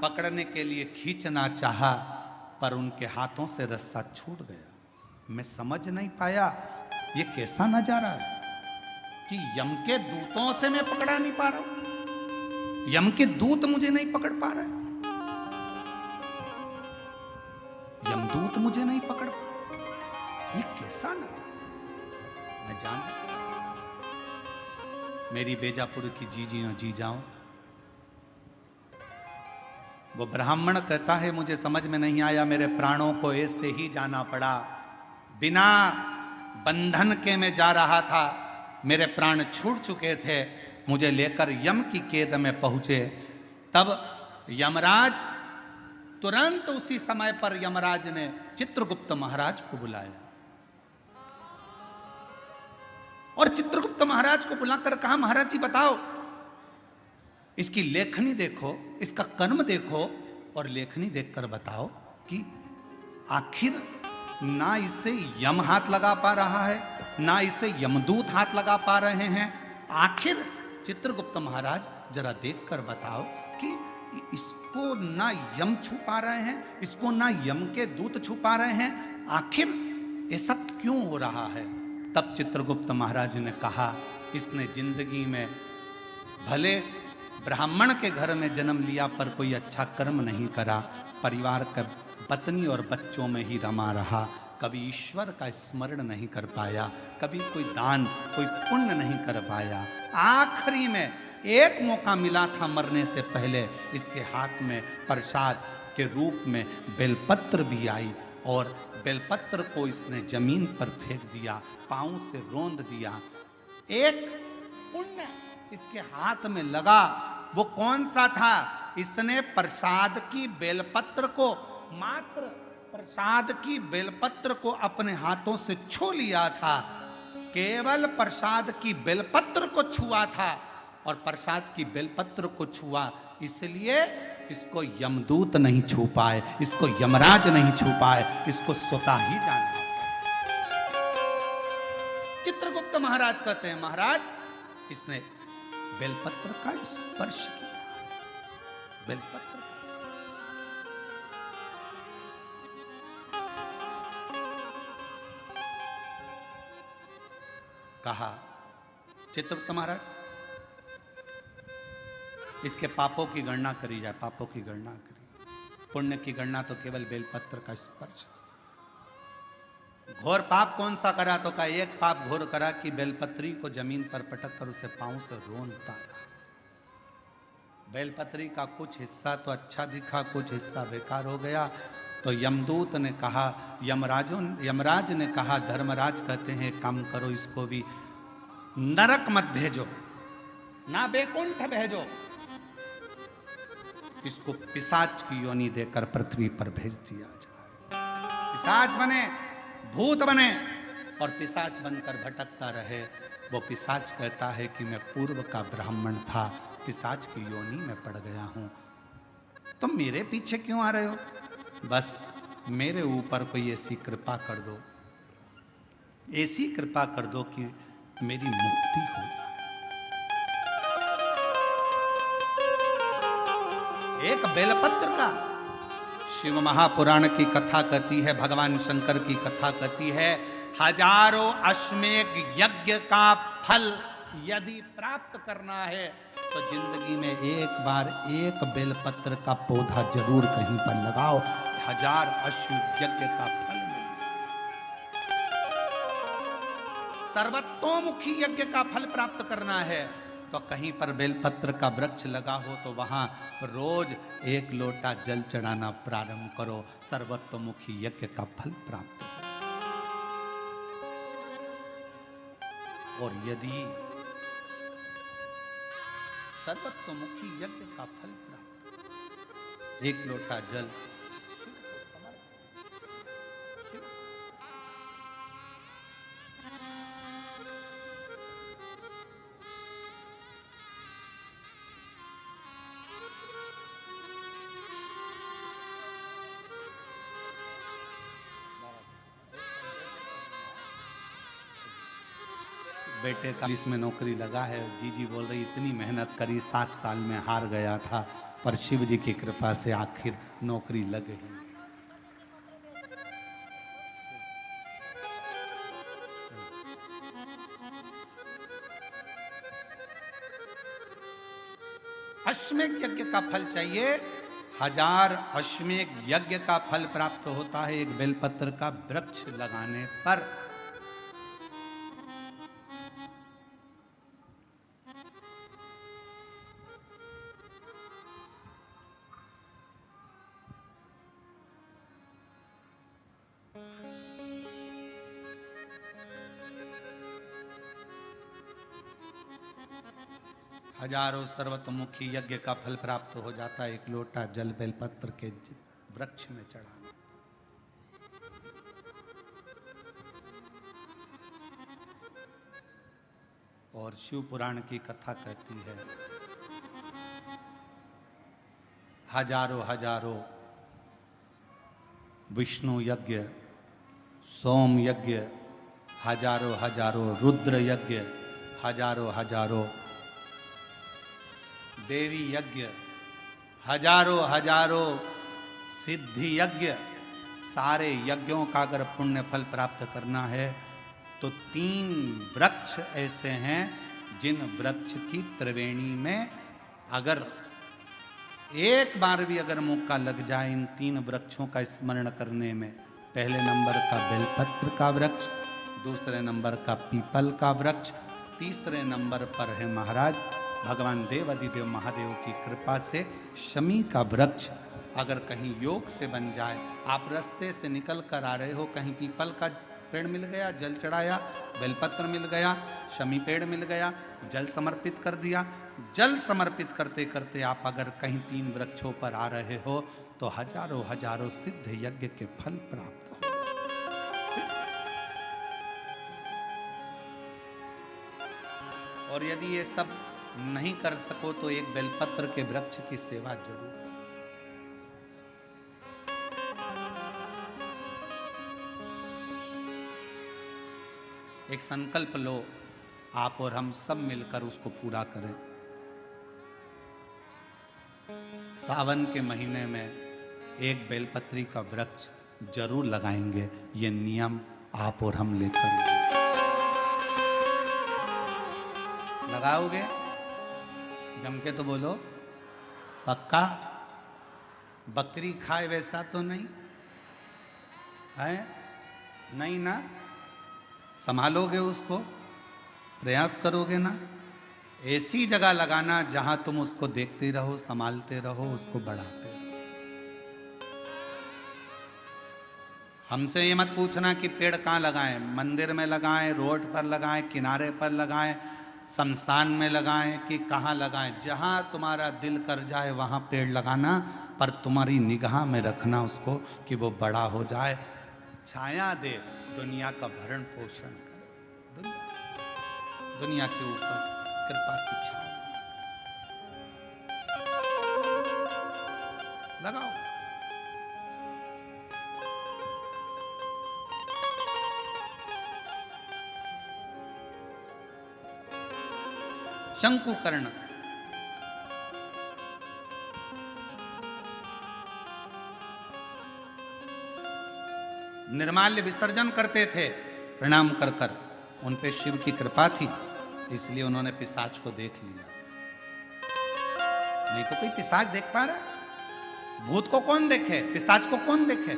[SPEAKER 1] पकड़ने के लिए खींचना चाहा, पर उनके हाथों से रस्सा छूट गया। मैं समझ नहीं पाया ये कैसा नजारा है कि यम के दूतों से मैं पकड़ा नहीं पा रहा हूं, यम के दूत मुझे नहीं पकड़ पा रहे, यमदूत मुझे नहीं पकड़ पा रहे। ये कैसा नजारा? मैं जानता, मेरी बेजापुर की जीजियों जी जाओ, वो ब्राह्मण कहता है मुझे समझ में नहीं आया, मेरे प्राणों को ऐसे ही जाना पड़ा, बिना बंधन के में जा रहा था, मेरे प्राण छूट चुके थे, मुझे लेकर यम की कैद में पहुंचे। तब यमराज तुरंत उसी समय पर यमराज ने चित्रगुप्त महाराज को बुलाया और चित्रगुप्त महाराज को बुलाकर कहा, महाराज जी बताओ, इसकी लेखनी देखो, इसका कर्म देखो और लेखनी देखकर बताओ कि आखिर ना इसे यम हाथ लगा पा रहा है, ना इसे यमदूत हाथ लगा पा रहे हैं। आखिर चित्रगुप्त महाराज जरा देखकर बताओ कि इसको ना यम छू पा रहे हैं, इसको ना यम के दूत छू पा रहे हैं, आखिर ये सब क्यों हो रहा है। तब चित्रगुप्त महाराज ने कहा, इसने जिंदगी में भले ब्राह्मण के घर में जन्म लिया पर कोई अच्छा कर्म नहीं करा, परिवार का पत्नी और बच्चों में ही रमा रहा, कभी ईश्वर का स्मरण नहीं कर पाया, कभी कोई दान कोई पुण्य नहीं कर पाया। आखिरी में एक मौका मिला था मरने से पहले, इसके हाथ में प्रसाद के रूप में बेलपत्र भी आई और बेलपत्र को इसने जमीन पर फेंक दिया, पांव से रोंद दिया। एक पुण्य इसके हाथ में लगा, वो कौन सा था? इसने प्रसाद की बेलपत्र को, मात्र प्रसाद की बेलपत्र को अपने हाथों से छू लिया था, केवल प्रसाद की बेलपत्र को छुआ था और प्रसाद की बेलपत्र को छुआ, इसलिए इसको यमदूत नहीं छू पाए, इसको यमराज नहीं छू पाए, इसको स्वतः ही जाना। चित्रगुप्त महाराज कहते हैं, महाराज इसने बेलपत्र का स्पर्श किया, बेलपत्र कहा, चित्रगुप्त महाराज इसके पापों की गणना करी जाए, पापों की गणना करी, पुण्य की गणना तो केवल बेलपत्र का स्पर्श। घोर पाप कौन सा करा? तो का एक पाप घोर करा कि बेलपत्री को जमीन पर पटक कर उसे पांव से रोंदता रहा। बेलपत्री का कुछ हिस्सा तो अच्छा दिखा, कुछ हिस्सा बेकार हो गया। तो यमदूत ने कहा, यमराज ने कहा, धर्मराज कहते हैं काम करो, इसको भी नरक मत भेजो, ना बैकुंठ भेजो, इसको पिशाच की योनि देकर पृथ्वी पर भेज दिया जाए। पिशाच बने, भूत बने और पिशाच बनकर भटकता रहे। वो पिशाच कहता है कि मैं पूर्व का ब्राह्मण था, पिशाच की योनि में पड़ गया हूं, तुम मेरे पीछे क्यों आ रहे हो? बस मेरे ऊपर कोई ऐसी कृपा कर दो, ऐसी कृपा कर दो कि मेरी मुक्ति हो जाए। एक बेलपत्र का, शिव महापुराण की कथा कहती है, भगवान शंकर की कथा कहती है, हजारों अश्वमेध यज्ञ का फल यदि प्राप्त करना है तो जिंदगी में एक बार एक बेलपत्र का पौधा जरूर कहीं पर लगाओ, 1000 अश्वमेध यज्ञ का फल मिलेगा। सर्वतोमुखी यज्ञ का फल प्राप्त करना है तो कहीं पर बेलपत्र का वृक्ष लगा हो तो वहां रोज 1 लोटा जल चढ़ाना प्रारंभ करो, सर्वतोमुखी यज्ञ का फल प्राप्त हो। और यदि सर्वतोमुखी यज्ञ का फल प्राप्त, 1 लोटा जल बेटे का इसमें नौकरी लगा है। जीजी बोल रही इतनी मेहनत करी, 7 साल में हार गया था, पर शिव जी की कृपा से आखिर नौकरी लग गई। अश्वमेध यज्ञ का फल चाहिए, 1000 अश्वमेध यज्ञ का फल प्राप्त होता है एक बेलपत्र का वृक्ष लगाने पर। हजारों सर्वतोमुखी यज्ञ का फल प्राप्त हो जाता है एक लोटा जल बेलपत्र के वृक्ष में चढ़ाना। और शिव पुराण की कथा कहती है हजारों हजारों विष्णु यज्ञ, सोम यज्ञ, हजारों हजारों रुद्र यज्ञ, हजारों हजारों देवी यज्ञ, हजारों हजारों सिद्धि यज्ञ, सारे यज्ञों का अगर पुण्य फल प्राप्त करना है तो 3 वृक्ष ऐसे हैं जिन वृक्ष की त्रिवेणी में अगर एक बार भी अगर मौका लग जाए इन 3 वृक्षों का स्मरण करने में, पहले नंबर का बेलपत्र का वृक्ष, दूसरे नंबर का पीपल का वृक्ष, तीसरे नंबर पर है महाराज भगवान देव अधिदेव महादेव की कृपा से शमी का वृक्ष। अगर कहीं योग से बन जाए, आप रास्ते से निकल कर आ रहे हो, कहीं पीपल का पेड़ मिल गया, जल चढ़ाया, बेलपत्र मिल गया, शमी पेड़ मिल गया, जल समर्पित कर दिया, जल समर्पित करते करते आप अगर कहीं 3 वृक्षों पर आ रहे हो तो हजारों हजारों सिद्ध यज्ञ के फल प्राप्त हो। और यदि ये सब नहीं कर सको तो एक बेलपत्र के वृक्ष की सेवा जरूर। एक संकल्प लो, आप और हम सब मिलकर उसको पूरा करें। सावन के महीने में एक बेलपत्री का वृक्ष जरूर लगाएंगे, ये नियम आप और हम लेकर लगाओगे। जम के तो बोलो, पक्का? बकरी खाए वैसा तो नहीं है? नहीं ना? संभालोगे उसको, प्रयास करोगे ना? ऐसी जगह लगाना जहां तुम उसको देखते रहो, संभालते रहो, उसको बढ़ाते रहो। हमसे ये मत पूछना कि पेड़ कहाँ लगाएं, मंदिर में लगाएं, रोड पर लगाएं, किनारे पर लगाएं, शमशान में लगाएं कि कहाँ लगाएं। जहां तुम्हारा दिल कर जाए वहां पेड़ लगाना, पर तुम्हारी निगाह में रखना उसको कि वो बड़ा हो जाए, छाया दे, दुनिया का भरण पोषण करे, दुनिया के ऊपर कृपा की छाया लगाओ। शंकुकर्ण निर्माल्य विसर्जन करते थे प्रणाम कर कर, उन पे शिव की कृपा थी इसलिए उन्होंने पिशाच को देख लिया। नहीं तो कोई पिशाच देख पा रहा? भूत को कौन देखे, पिशाच को कौन देखे?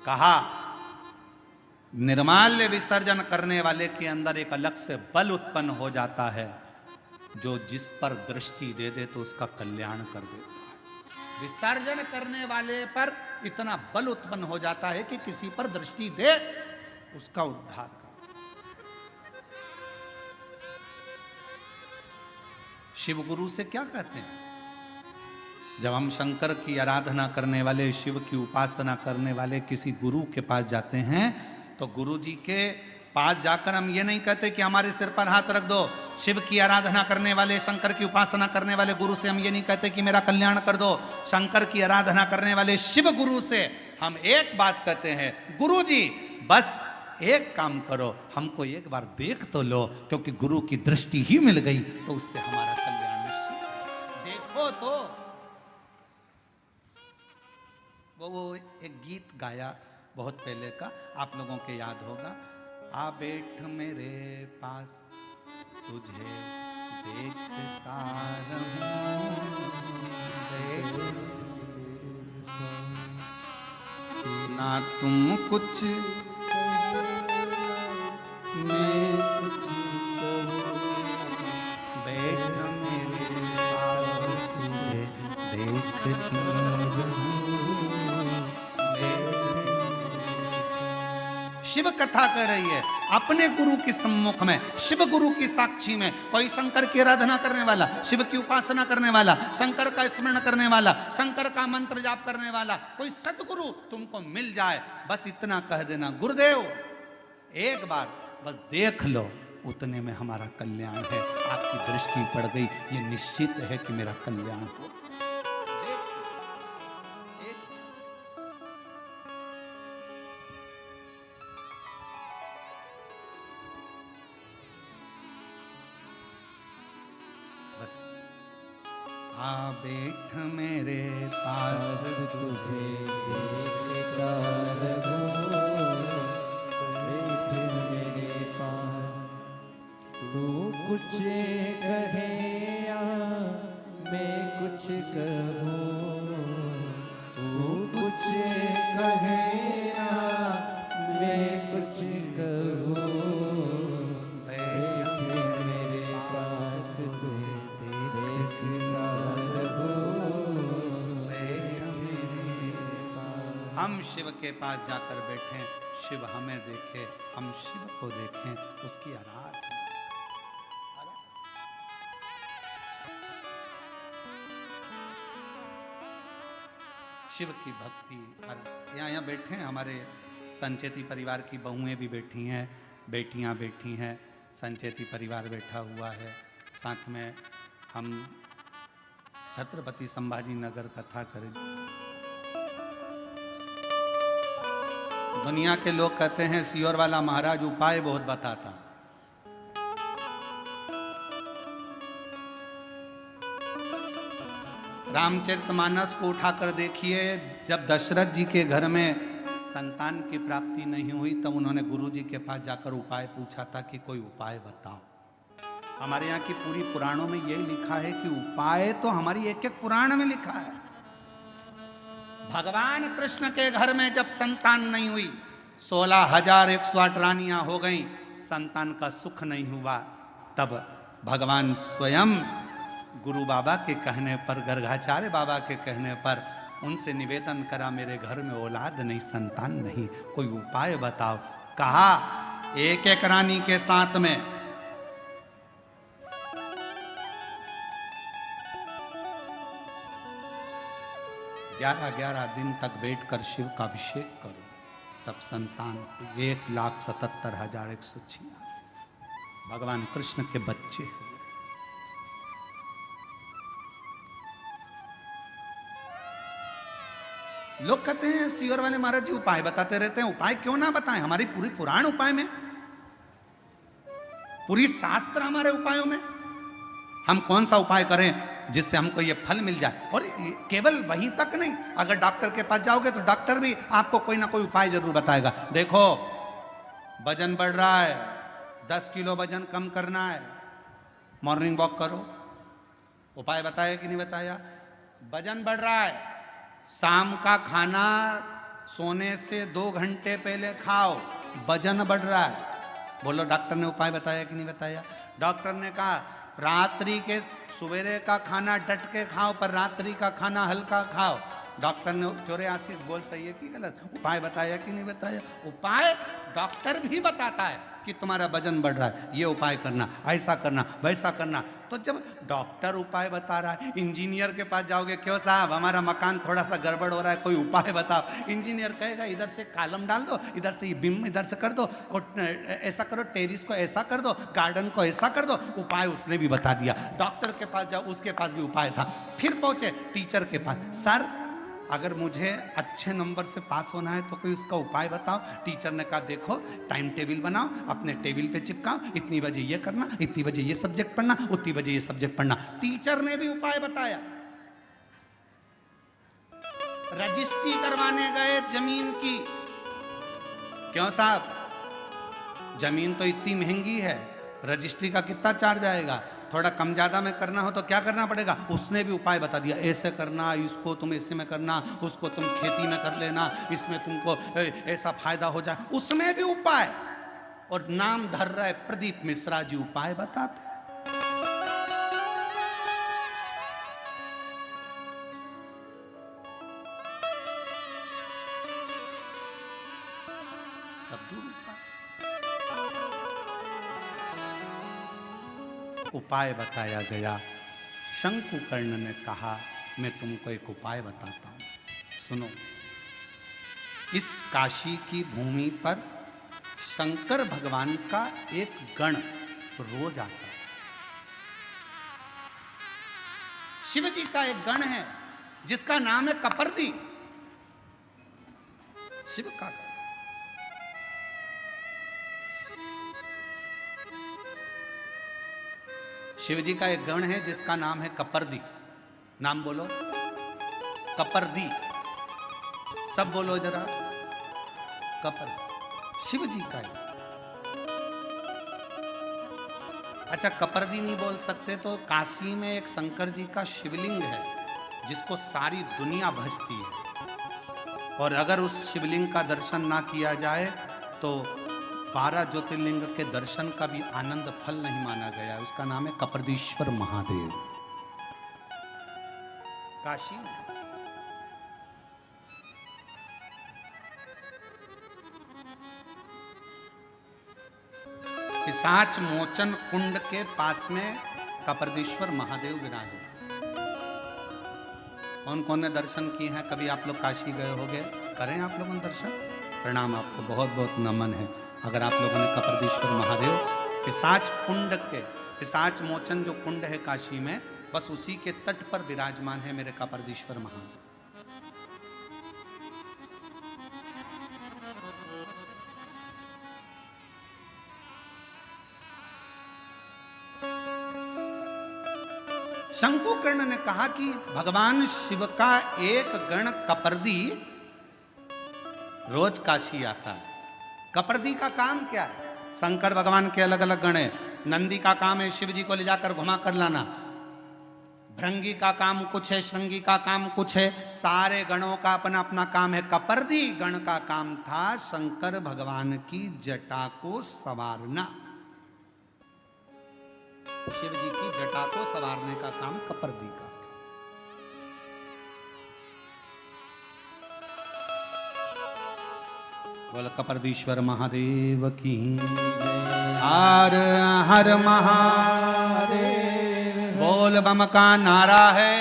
[SPEAKER 1] कहा निर्माल्य विसर्जन करने वाले के अंदर एक अलग से बल उत्पन्न हो जाता है, जो जिस पर दृष्टि दे दे तो उसका कल्याण कर देता है। विसर्जन करने वाले पर इतना बल उत्पन्न हो जाता है कि किसी पर दृष्टि दे उसका उद्धार कर। शिव गुरु से क्या कहते हैं? जब हम शंकर की आराधना करने वाले, शिव की उपासना करने वाले किसी गुरु के पास जाते हैं तो गुरु जी के पास जाकर हम ये नहीं कहते कि हमारे सिर पर हाथ रख दो। शिव की आराधना करने वाले, शंकर की उपासना करने वाले गुरु से हम ये नहीं कहते कि मेरा कल्याण कर दो। शंकर की आराधना करने वाले शिव गुरु से हम एक बात कहते हैं, गुरु जी बस एक काम करो, हमको एक बार देख तो लो, क्योंकि गुरु की दृष्टि ही मिल गई तो उससे हमारा कल्याण निश्चित है। देखो तो वो एक गीत गाया बहुत पहले का, आप लोगों के याद होगा, आ बैठ मेरे पास तुझे देखता रहूं, ना तुम कुछ मैं कुछ कहूं, बैठ मेरे पास तुझे देखती रहूं। शिव कथा कर रही है अपने गुरु के सम्मुख में, शिव गुरु की साक्षी में। कोई शंकर की आराधना करने वाला, शिव की उपासना करने वाला, शंकर का स्मरण करने वाला, शंकर का मंत्र जाप करने वाला कोई सदगुरु तुमको मिल जाए, बस इतना कह देना, गुरुदेव एक बार बस देख लो, उतने में हमारा कल्याण है। आपकी दृष्टि पड़ गई, ये निश्चित है कि मेरा कल्याण हो। बस आ बैठ मेरे पास,
[SPEAKER 2] तुझे देखकर बैठ मेरे पास, तू कुछ कहे या मैं कुछ कहूँ, तू कुछ कहे या मैं कुछ कहूँ, बैठ मेरे पास तुझे देखकर बैठ मेरे पास।
[SPEAKER 1] हम शिव के पास जाकर बैठें, शिव हमें देखे, हम शिव को देखें, उसकी आराधना। शिव की भक्ति। यहाँ बैठे हैं हमारे संचेती परिवार की बहुएं भी बैठी हैं, बेटियां बैठी हैं, संचेती परिवार बैठा हुआ है, साथ में हम छत्रपति संभाजी नगर कथा करें। दुनिया के लोग कहते हैं सियोर वाला महाराज उपाय बहुत बताता। रामचरितमानस को उठाकर देखिए, जब दशरथ जी के घर में संतान की प्राप्ति नहीं हुई तब उन्होंने गुरु जी के पास जाकर उपाय पूछा था कि कोई उपाय बताओ। हमारे यहाँ की पूरी पुराणों में यही लिखा है कि उपाय तो हमारी एक एक पुराण में लिखा है। भगवान कृष्ण के घर में जब संतान नहीं हुई, 16,108 रानियां हो गईं, संतान का सुख नहीं हुआ, तब भगवान स्वयं गुरु बाबा के कहने पर, गर्गाचार्य बाबा के कहने पर उनसे निवेदन करा, मेरे घर में औलाद नहीं, संतान नहीं, कोई उपाय बताओ। कहा एक एक रानी के साथ में 11-11 दिन तक बैठकर शिव का अभिषेक करो, तब संतान 1,77,186 भगवान कृष्ण के बच्चे हुए। लोग कहते हैं सियोर वाले महाराज जी उपाय बताते रहते हैं, उपाय क्यों ना बताएं? हमारी पूरी पुराण उपाय में, पूरी शास्त्र हमारे उपायों में। हम कौन सा उपाय करें जिससे हमको ये फल मिल जाए? और केवल वही तक नहीं, अगर डॉक्टर के पास जाओगे तो डॉक्टर भी आपको कोई ना कोई उपाय जरूर बताएगा। देखो वजन बढ़ रहा है, 10 किलो वजन कम करना है, मॉर्निंग वॉक करो। उपाय बताया कि नहीं बताया? वजन बढ़ रहा है, शाम का खाना सोने से 2 घंटे पहले खाओ, वजन बढ़ रहा है। बोलो डॉक्टर ने उपाय बताया कि नहीं बताया? डॉक्टर ने कहा रात्रि के सवेरे का खाना डट के खाओ, पर रात्रि का खाना हल्का खाओ। डॉक्टर ने, चोरे आशीष बोल सही है कि गलत? उपाय बताया कि नहीं बताया? उपाय डॉक्टर भी बताता है कि तुम्हारा वजन बढ़ रहा है, ये उपाय करना, ऐसा करना, वैसा करना। तो जब डॉक्टर उपाय बता रहा है, इंजीनियर के पास जाओगे, क्यों साहब हमारा मकान थोड़ा सा गड़बड़ हो रहा है, कोई उपाय बताओ। इंजीनियर कहेगा इधर से कॉलम डाल दो, इधर से ये बीम इधर से कर दो, और ऐसा करो, टेरिस को ऐसा कर दो, गार्डन को ऐसा कर दो। उपाय उसने भी बता दिया। डॉक्टर के पास जाओ, उसके पास भी उपाय था। फिर पहुंचे टीचर के पास, सर अगर मुझे अच्छे नंबर से पास होना है तो कोई उसका उपाय बताओ। टीचर ने कहा देखो टाइम टेबल बनाओ, अपने टेबल पे चिपकाओ, इतनी बजे ये करना, इतनी बजे ये सब्जेक्ट पढ़ना, उतनी बजे ये सब्जेक्ट पढ़ना। टीचर ने भी उपाय बताया। रजिस्ट्री करवाने गए जमीन की, क्यों साहब जमीन तो इतनी महंगी है, रजिस्ट्री का कितना चार्ज आएगा? थोड़ा कम ज़्यादा में करना हो तो क्या करना पड़ेगा? उसने भी उपाय बता दिया, ऐसे करना, इसको तुम ऐसे में करना, उसको तुम खेती में कर लेना, इसमें तुमको ऐसा फायदा हो जाए। उसमें भी उपाय, और नाम धर रहा है प्रदीप मिश्रा जी, उपाय बताते हैं। सब दूर उपाय। उपाय बताया गया। शंकुकर्ण ने कहा मैं तुमको एक उपाय बताता हूं, सुनो। इस काशी की भूमि पर शंकर भगवान का एक गण रोज आता है। शिव जी का एक गण है जिसका नाम है कपर्दी। शिव का गण। शिव जी का एक गण है जिसका नाम है कपर्दी। नाम बोलो, कपर्दी। सब बोलो जरा, कपर्दी। शिव जी का है। अच्छा, कपर्दी नहीं बोल सकते तो काशी में एक शंकर जी का शिवलिंग है जिसको सारी दुनिया भजती है, और अगर उस शिवलिंग का दर्शन ना किया जाए तो 12 ज्योतिर्लिंग के दर्शन का भी आनंद फल नहीं माना गया। उसका नाम है कपर्दीश्वर महादेव, काशी में। पिशाच मोचन कुंड के पास में कपर्दीश्वर महादेव विराजे। कौन कौन ने दर्शन किए हैं? कभी आप लोग काशी गए होंगे, करें आप लोगों ने दर्शन? प्रणाम, आपको बहुत बहुत नमन है अगर आप लोगों ने कपर्दीश्वर महादेव पिशाच कुंड के, पिशाच मोचन जो कुंड है काशी में, बस उसी के तट पर विराजमान है मेरे कपर्दीश्वर महादेव। शंकुकर्ण ने कहा कि भगवान शिव का एक गण कपर्दी रोज काशी आता है। कपर्दी का काम क्या है? शंकर भगवान के अलग अलग गण है। नंदी का काम है शिव जी को ले जाकर घुमा कर लाना, भृंगी का काम कुछ है, श्रृंगी का काम कुछ है, सारे गणों का अपना अपना काम है। कपर्दी गण का काम था शंकर भगवान की जटा को संवारना। शिव जी की जटा को संवारने का काम कपर्दी का। बोल कपर्दीश्वर महादेव की। हर हर महादेव। बोल बम का नारा है।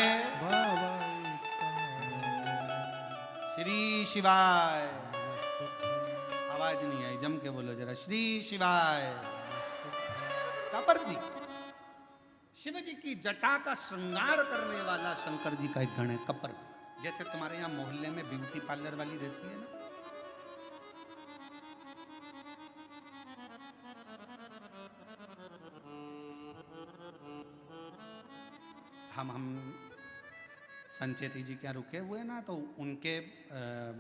[SPEAKER 1] श्री शिवाय। आवाज नहीं आई, जम के बोलो जरा, श्री शिवाय। कपर्दी शिव जी की जटा का श्रृंगार करने वाला शंकर जी का एक गण है कपर्दी। जैसे तुम्हारे यहाँ मोहल्ले में ब्यूटी पार्लर वाली रहती है ना, हम संचेती जी क्या रुके हुए ना, तो उनके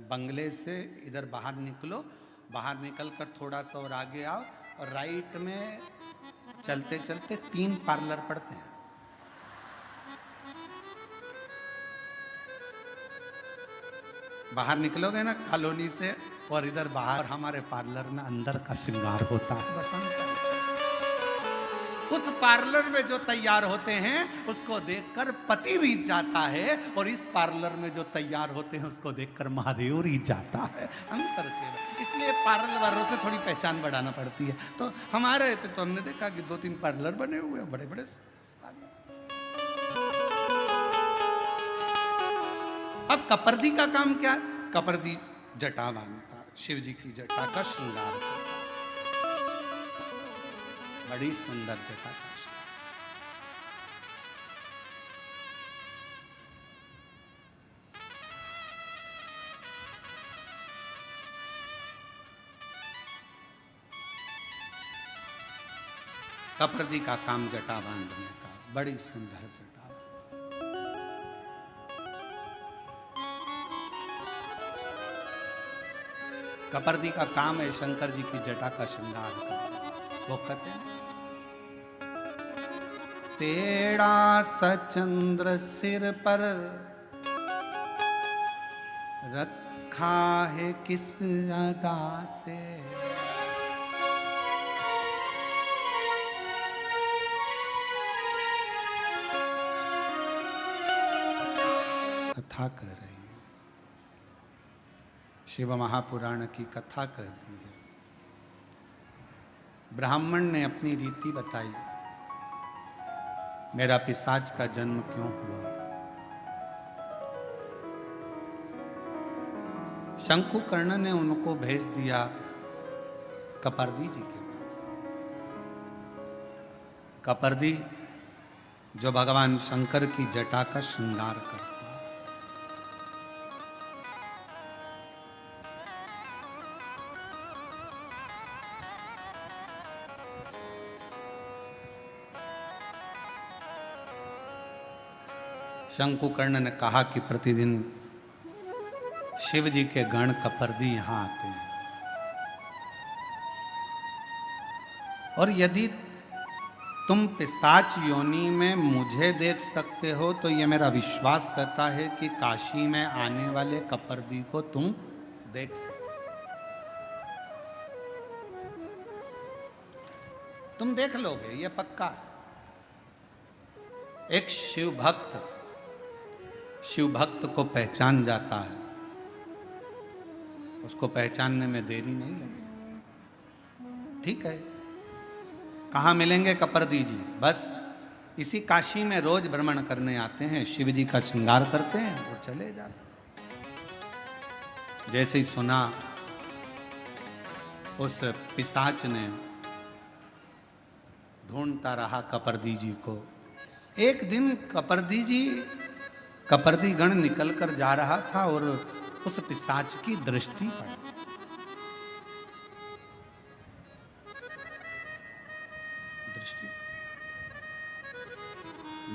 [SPEAKER 1] बंगले से इधर बाहर निकलो, बाहर निकल कर थोड़ा सा और आगे आओ, और राइट में चलते चलते 3 पार्लर पड़ते हैं। बाहर निकलोगे ना कॉलोनी से, और इधर बाहर हमारे पार्लर में अंदर का श्रृंगार होता है बसंत। उस पार्लर में जो तैयार होते हैं उसको देखकर पति रीझ जाता है, और इस पार्लर में जो तैयार होते हैं उसको देखकर महादेव रीझ जाता है। अंतर के, इसलिए पार्लर वालों से थोड़ी पहचान बढ़ाना पड़ती है। तो हमारे तो हमने देखा कि 2-3 पार्लर बने हुए हैं, बड़े बड़े। अब कपर्दी का काम क्या है? कपर्दी जटा बांधता, शिव जी की जटा का श्रृंगार करता। बड़ी सुंदर जटा का कपर्दी का काम जटा बांधने का, बड़ी सुंदर जटा। कपर्दी का काम है शंकर जी की जटा का श्रृंगार करना। वो कहते हैं तेरा सचंद्र सिर पर रखा है किस अदा से, कथा कर रही है, शिव महापुराण की कथा कहती है। ब्राह्मण ने अपनी रीति बताई, मेरा पिशाच का जन्म क्यों हुआ। शंकुकर्ण ने उनको भेज दिया कपर्दी जी के पास। कपर्दी जो भगवान शंकर की जटा का श्रृंगार करता है। शंकुकर्ण ने कहा कि प्रतिदिन शिव जी के गण कपर्दी यहां आते हैं, और यदि तुम पिशाच योनि में मुझे देख सकते हो तो ये मेरा विश्वास करता है कि काशी में आने वाले कपर्दी को तुम देख सकते हो। तुम देख लोगे, ये पक्का। एक शिव भक्त को पहचान जाता है, उसको पहचानने में देरी नहीं लगेगी। ठीक है, कहाँ मिलेंगे कपर्दी जी? बस इसी काशी में रोज भ्रमण करने आते हैं, शिव जी का श्रृंगार करते हैं और चले जाते। जैसे ही सुना, उस पिशाच ने ढूंढता रहा कपर्दी जी को। एक दिन कपर्दी गण निकल कर जा रहा था और उस पिशाच की दृष्टि पड़ी।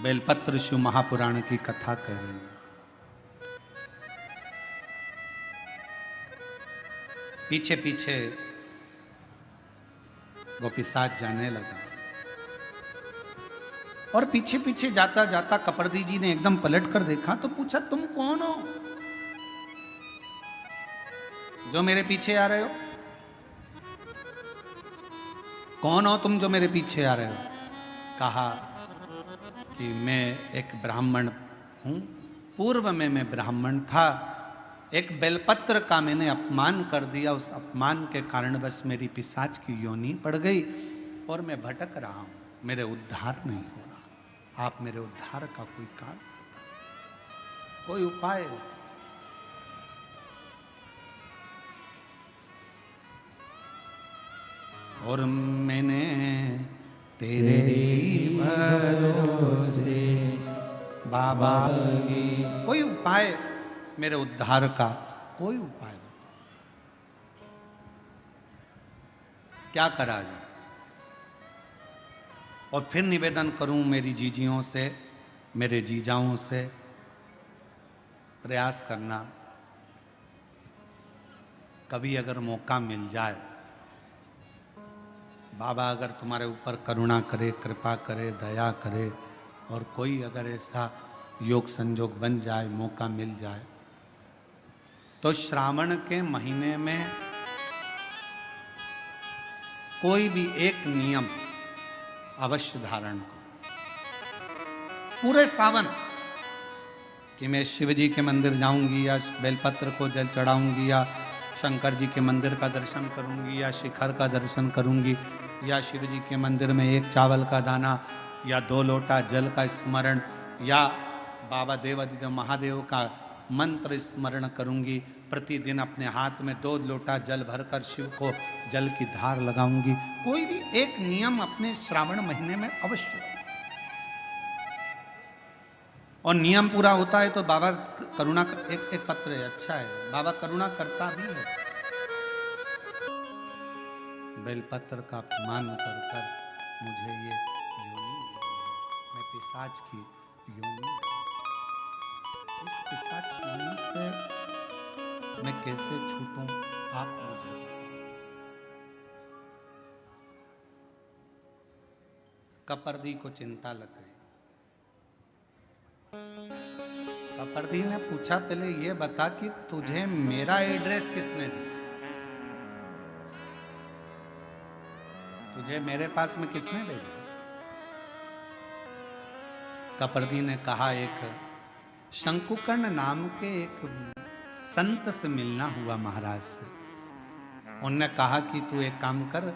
[SPEAKER 1] बेलपत्र शिव महापुराण की कथा कह रही है। पीछे पीछे वो पिशाच जाने लगा, और पीछे पीछे जाता जाता कपर्दी जी ने एकदम पलट कर देखा तो पूछा, तुम कौन हो जो मेरे पीछे आ रहे हो? कौन हो तुम जो मेरे पीछे आ रहे हो? कहा कि मैं एक ब्राह्मण हूं, पूर्व में मैं ब्राह्मण था, एक बेलपत्र का मैंने अपमान कर दिया, उस अपमान के कारण बस मेरी पिशाच की योनि पड़ गई और मैं भटक रहा हूं, मेरे उद्धार नहीं हो रहा। आप मेरे उद्धार का कोई कारण, कोई उपाय बताओ। और मैंने तेरे भरोसे बाबा, कोई उपाय मेरे उद्धार का, कोई उपाय बताओ, क्या करा जाए। और फिर निवेदन करूं मेरी जीजियों से, मेरे जीजाओं से, प्रयास करना कभी अगर मौका मिल जाए, बाबा अगर तुम्हारे ऊपर करुणा करे, कृपा करे, दया करे, और कोई अगर ऐसा योग संजोग बन जाए, मौका मिल जाए, तो श्रावण के महीने में कोई भी एक नियम अवश्य धारण करो पूरे सावन, कि मैं शिव जी के मंदिर जाऊंगी या बेलपत्र को जल चढ़ाऊंगी या शंकर जी के मंदिर का दर्शन करूंगी या शिखर का दर्शन करूंगी या शिव जी के मंदिर में एक चावल का दाना या 2 लोटा जल का स्मरण या बाबा देवादिदेव महादेव का मंत्र स्मरण करूंगी। प्रतिदिन अपने हाथ में 2 लोटा जल भरकर शिव को जल की धार लगाऊंगी। कोई भी एक नियम अपने श्रावण महीने में अवश्य, और नियम पूरा होता है तो बाबा करुणा, एक पत्र है, अच्छा है, बाबा करुणा करता भी है। बेलपत्र का अपमान कर कर मुझे ये योनि मिली है, मैं पिशाच की योनि, इस पिशाच योनि से मैं कैसे छूटूं, आप मुझे कपर्दी को चिंता लग गई। कपर्दी ने पूछा, पहले ये बता कि तुझे मेरा एड्रेस किसने दिया, तुझे मेरे पास में किसने भेजा? कपर्दी ने कहा, एक शंकुकर्ण नाम के एक संत से मिलना हुआ महाराज से। उनने कहा कि तू एक काम कर,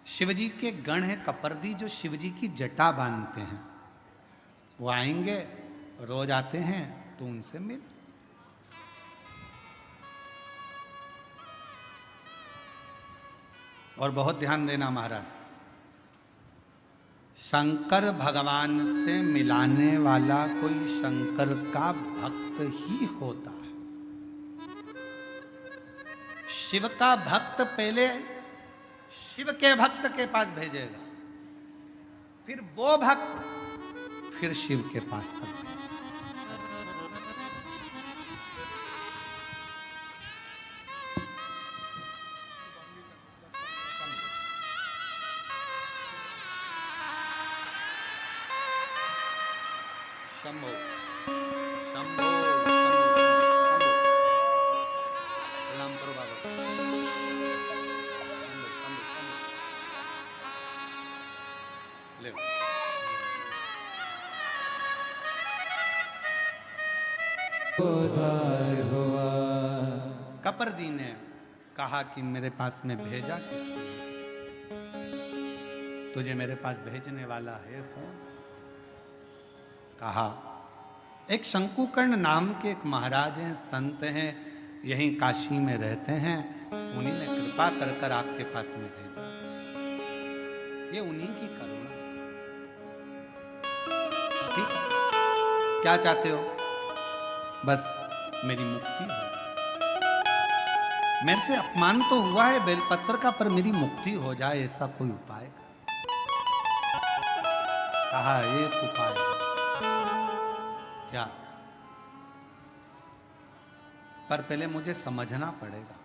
[SPEAKER 1] शिवजी के गण हैं कपर्दी जो शिवजी की जटा बांधते हैं, वो आएंगे, रोज आते हैं, तो उनसे मिल। और बहुत ध्यान देना महाराज, शंकर भगवान से मिलाने वाला कोई शंकर का भक्त ही होता है। शिव का भक्त पहले शिव के भक्त के पास भेजेगा, फिर वो भक्त फिर शिव के पास तक भेजेगा। शंभो शंभो शंभो प्रणाम करो बाबा। शंभो शंभो शंभो ले
[SPEAKER 2] उधार हुआ।
[SPEAKER 1] कपरदी ने कहा कि मेरे पास में भेजा किसने? तुझे मेरे पास भेजने वाला है कौन? कहा एक शंकुकर्ण नाम के एक महाराज हैं, संत हैं, यहीं काशी में रहते हैं, उन्हीं ने कृपा कर कर आपके पास में भेजा। ये उन्हीं की करुणा। ठीक, क्या चाहते हो? बस मेरी मुक्ति हो। मेरे से अपमान तो हुआ है बेलपत्र का, पर मेरी मुक्ति हो जाए, ऐसा कोई उपाय? कहा एक उपाय है। क्या? पर पहले मुझे समझना पड़ेगा,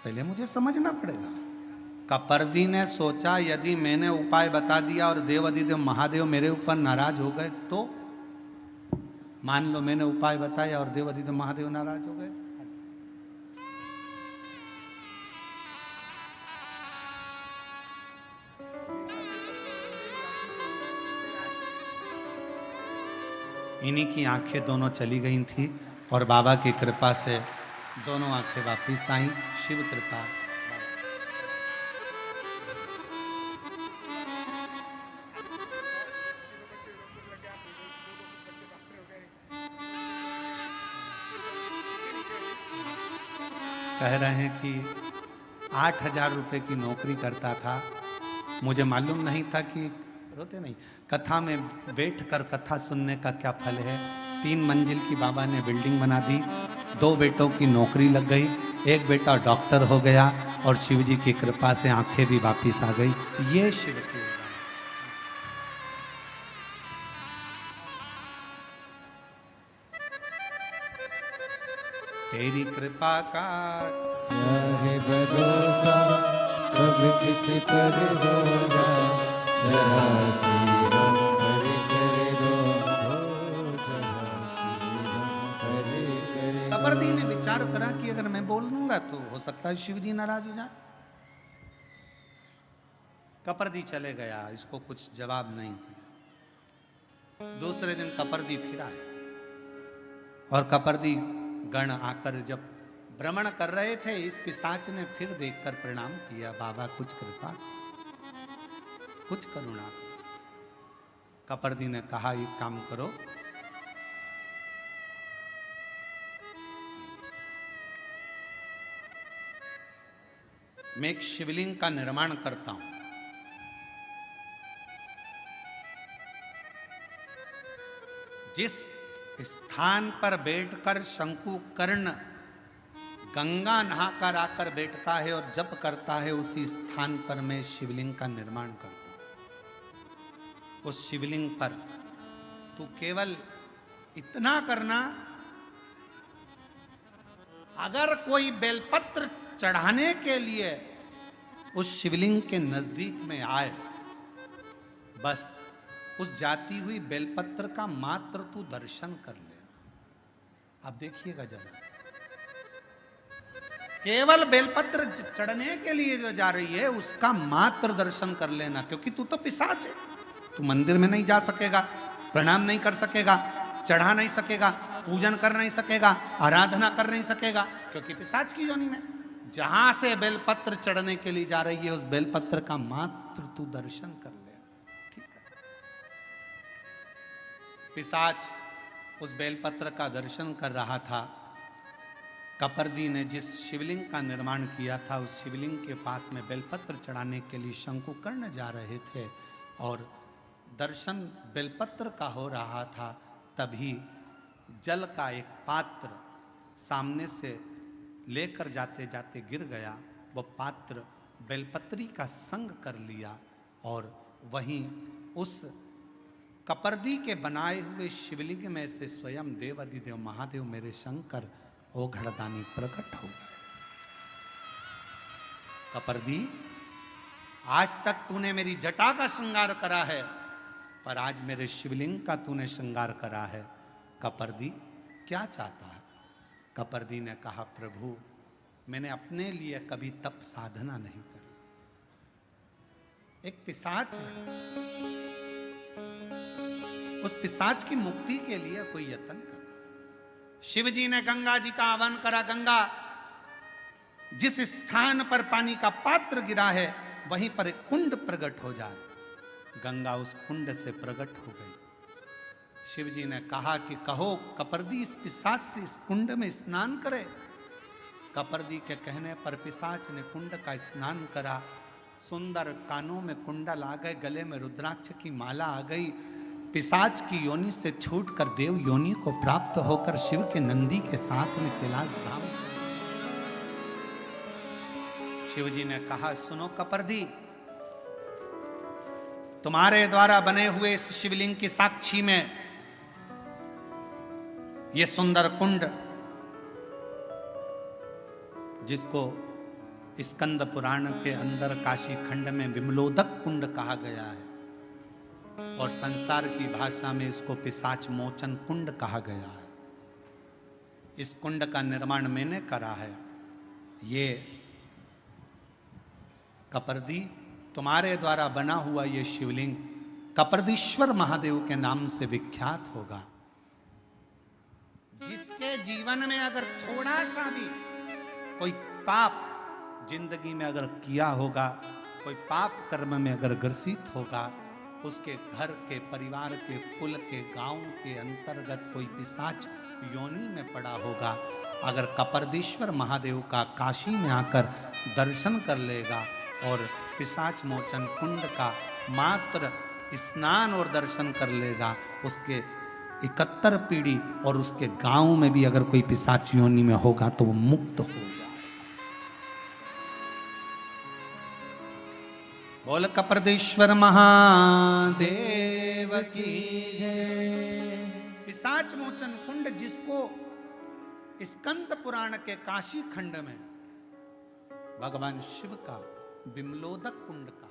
[SPEAKER 1] पहले मुझे समझना पड़ेगा। कपरदी ने सोचा यदि मैंने उपाय बता दिया और देवाधिदेव महादेव मेरे ऊपर नाराज हो गए तो? मान लो मैंने उपाय बताया और देवाधिदेव महादेव नाराज हो गए। इन्हीं की आंखें दोनों चली गई थी और बाबा की कृपा से दोनों आंखें वापिस आई। शिव कृपा। कह रहे हैं कि 8,000 रुपए की नौकरी करता था, मुझे मालूम नहीं था कि रोते नहीं, कथा में बैठकर कथा सुनने का क्या फल है। 3 मंजिल की बाबा ने बिल्डिंग बना दी, 2 बेटों की नौकरी लग गई, एक बेटा डॉक्टर हो गया और शिव जी की कृपा से आंखें भी वापिस आ गई। ये शिव की तेरी कृपा का
[SPEAKER 2] क्या है भरोसा, कब किस पर होगा, जरा सी हम हरि कर दो, जरा सी हम हरि कर दो।
[SPEAKER 1] कपरदी ने विचार करा कि अगर मैं बोल दूंगा तो हो सकता है शिव जी नाराज हो जाए। कपरदी चले गया, इसको कुछ जवाब नहीं दिया। दूसरे दिन कपरदी फिर आए और कपरदी गण आकर जब भ्रमण कर रहे थे, इस पिशाच ने फिर देखकर प्रणाम किया, बाबा कुछ कृपा, कुछ करुणा। कपरदी ने कहा एक काम करो, मैं एक शिवलिंग का निर्माण करता हूं, जिस स्थान पर बैठकर शंकुकर्ण गंगा नहाकर आकर बैठता है और जप करता है, उसी स्थान पर मैं शिवलिंग का निर्माण करता हूं। उस शिवलिंग पर तू केवल इतना करना, अगर कोई बेलपत्र चढ़ाने के लिए उस शिवलिंग के नजदीक में आए, बस उस जाती हुई बेलपत्र का मात्र तू दर्शन कर लेना। अब देखिएगा जरा, केवल बेलपत्र चढ़ने के लिए जो जा रही है उसका मात्र दर्शन कर लेना, क्योंकि तू तो पिशाच है। तू मंदिर में नहीं जा सकेगा, प्रणाम नहीं कर सकेगा, चढ़ा नहीं सकेगा, पूजन कर नहीं सकेगा, आराधना कर नहीं सकेगा, क्योंकि पिशाच की योनि में। जहां से बेलपत्र चढ़ने के लिए जा रही है, उस बेलपत्र का मात्र तू दर्शन कर ले, ठीक है? पिशाच उस बेलपत्र का दर्शन कर रहा था। कपर्दी ने जिस शिवलिंग का निर्माण किया था, उस शिवलिंग के पास में बेलपत्र चढ़ाने के लिए शंकुकर्ण जा रहे थे और दर्शन बेलपत्र का हो रहा था। तभी जल का एक पात्र सामने से लेकर जाते जाते गिर गया। वह पात्र बेलपत्री का संग कर लिया और वहीं उस कपर्दी के बनाए हुए शिवलिंग में से स्वयं देव अधिदेव महादेव मेरे शंकर ओ घड़दानी प्रकट हो गए। कपर्दी, आज तक तूने मेरी जटा का श्रृंगार करा है, पर आज मेरे शिवलिंग का तूने श्रृंगार करा है। कपर्दी क्या चाहता है? कपर्दी ने कहा, प्रभु मैंने अपने लिए कभी तप साधना नहीं करी। एक पिशाच है, उस पिशाच की मुक्ति के लिए कोई यत्न कर। शिव जी ने गंगा जी का आह्वान करा। गंगा, जिस स्थान पर पानी का पात्र गिरा है वहीं पर एक कुंड प्रकट हो जाए। गंगा उस कुंड से प्रकट हो गई। शिव जी ने कहा कि कहो कपर्दी इस पिशाच से इस कुंड में स्नान करे। कपर्दी के कहने पर पिशाच ने कुंड का स्नान करा। सुंदर कानों में कुंडल आ गए, गले में रुद्राक्ष की माला आ गई। पिशाच की योनि से छूटकर देव योनि को प्राप्त होकर शिव के नंदी के साथ में कैलाश धाम चले। शिव जी ने कहा, सुनो कपर्दी, तुम्हारे द्वारा बने हुए इस शिवलिंग की साक्षी में ये सुंदर कुंड, जिसको स्कंद पुराण के अंदर काशी खंड में विमलोदक कुंड कहा गया है और संसार की भाषा में इसको पिशाच मोचन कुंड कहा गया है। इस कुंड का निर्माण मैंने करा है। ये कपर्दी, तुम्हारे द्वारा बना हुआ ये शिवलिंग कपर्दीश्वर महादेव के नाम से विख्यात होगा। जिसके जीवन में अगर थोड़ा सा भी कोई पाप जिंदगी में अगर किया होगा, कोई पाप कर्म में अगर ग्रसित होगा, उसके घर के, परिवार के, कुल के, गांव के अंतर्गत कोई पिशाच योनि में पड़ा होगा, अगर कपर्दीश्वर महादेव का काशी में आकर दर्शन कर लेगा और पिशाच मोचन कुंड का मात्र स्नान और दर्शन कर लेगा, उसके 71 पीढ़ी और उसके गांव में भी अगर कोई पिशाच योनि में होगा तो वो मुक्त हो जाए। बोल कपर्दीश्वर महादेव की जय। पिशाच मोचन कुंड, जिसको स्कंद पुराण के काशी खंड में भगवान शिव का विमलोदक कुंड कहा।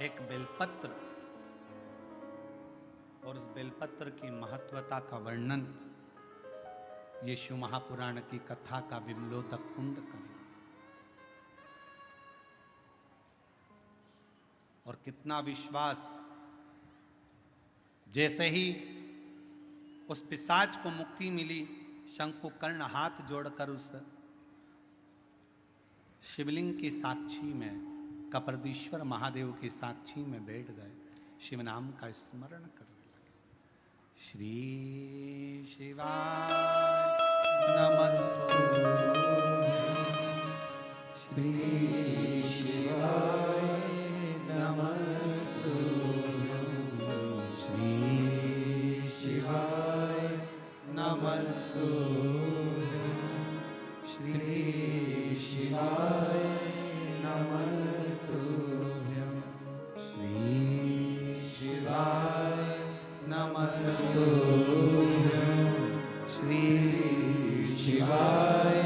[SPEAKER 1] एक बेलपत्र और उस बेलपत्र की महत्वता का वर्णन ये शिव महापुराण की कथा का विमलोदक कुंड कर रहा। और कितना विश्वास, जैसे ही उस पिशाच को मुक्ति मिली, शंकुकर्ण हाथ जोड़कर उस शिवलिंग की साक्षी में, कपर्दीश्वर महादेव की साक्षी में बैठ गए, शिव नाम का स्मरण करने लगे। श्री शिवाय नमस्तुभ्यं, श्री शिवाय नमस्तुभ्यं, श्री शिवाय नमस्तुभ्यं, श्री शिवाय नमस्तुभ्यं, श्री शिवाय नमस्तुभ्यं, श्री शिवाय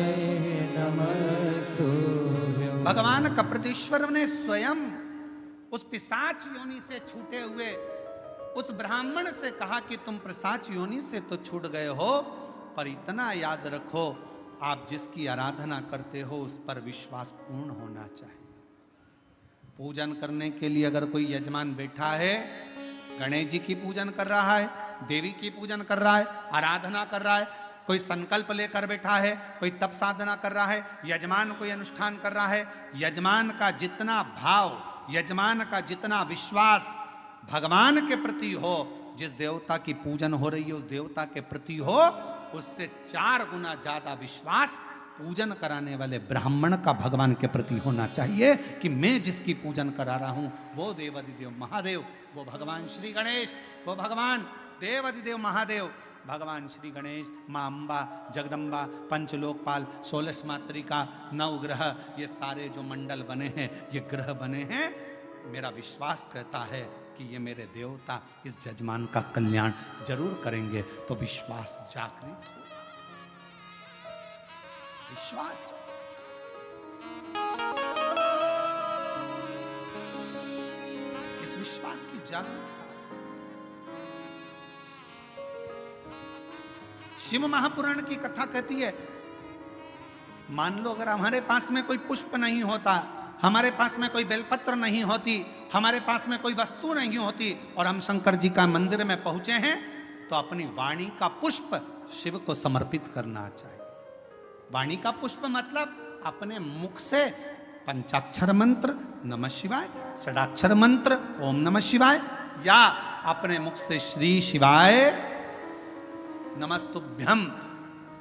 [SPEAKER 1] नमस्तुभ्यं। भगवान कपर्दीश्वर ने स्वयं उस पिशाच योनि से छूटे हुए उस ब्राह्मण से कहा कि तुम पिशाच योनि से तो छूट गए हो, पर इतना याद रखो, आप जिसकी आराधना करते हो उस पर विश्वास पूर्ण होना चाहिए। पूजन करने के लिए अगर कोई यजमान बैठा है, गणेश जी की पूजन कर रहा है, देवी की पूजन कर रहा है, आराधना कर रहा है, कोई संकल्प लेकर बैठा है, कोई तप साधना कर रहा है, यजमान कोई अनुष्ठान कर रहा है, यजमान का जितना भाव, यजमान का जितना विश्वास भगवान के प्रति हो, जिस देवता की पूजन हो रही है उस देवता के प्रति हो, उससे 4 गुना ज्यादा विश्वास पूजन कराने वाले ब्राह्मण का भगवान के प्रति होना चाहिए कि मैं जिसकी पूजन करा रहा हूं वो देवाधिदेव महादेव, वो भगवान श्री गणेश, वो भगवान देवाधिदेव महादेव, भगवान श्री गणेश, माँ अम्बा, जगदम्बा, पंचलोकपाल, 16 मातृका, 9 ग्रह, ये सारे जो मंडल बने हैं, ये ग्रह बने हैं, मेरा विश्वास कहता है कि ये मेरे देवता इस जजमान का कल्याण जरूर करेंगे। तो विश्वास जागृत हो, विश्वास, इस विश्वास की जागरूकता। शिव महापुराण की कथा कहती है, मान लो अगर हमारे पास में कोई पुष्प नहीं होता, हमारे पास में कोई बेलपत्र नहीं होती, हमारे पास में कोई वस्तु नहीं होती और हम शंकर जी का मंदिर में पहुंचे हैं, तो अपनी वाणी का पुष्प शिव को समर्पित करना चाहिए। वाणी का पुष्प मतलब अपने मुख से पंचाक्षर मंत्र नमः शिवाय, षडाक्षर मंत्र ओम नमः शिवाय, या अपने मुख से श्री शिवाय नमस्तुभ्यम।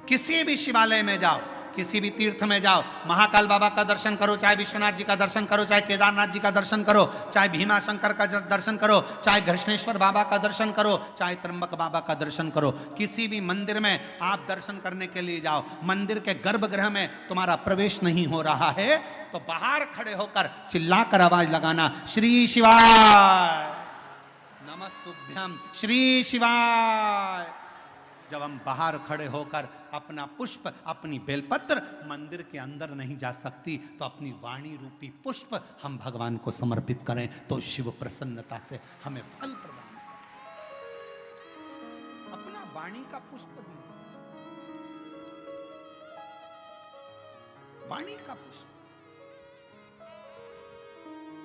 [SPEAKER 1] किसी भी शिवालय में जाओ, किसी भी तीर्थ में जाओ, महाकाल बाबा का दर्शन करो, चाहे विश्वनाथ जी का दर्शन करो, चाहे केदारनाथ जी का दर्शन करो, चाहे भीमा शंकर का दर्शन करो, चाहे घृष्णेश्वर बाबा का दर्शन करो, चाहे त्र्यंबक बाबा का दर्शन करो, किसी भी मंदिर में आप दर्शन करने के लिए जाओ, मंदिर के गर्भगृह में तुम्हारा प्रवेश नहीं हो रहा है तो बाहर खड़े होकर चिल्लाकर आवाज लगाना, श्री शिवाय नमस्तुभ्यम, श्री शिवाय। जब हम बाहर खड़े होकर अपना पुष्प, अपनी बेलपत्र मंदिर के अंदर नहीं जा सकती, तो अपनी वाणी रूपी पुष्प हम भगवान को समर्पित करें तो शिव प्रसन्नता से हमें फल प्रदान करें। अपना वाणी का पुष्प दीजिए, वाणी का पुष्प।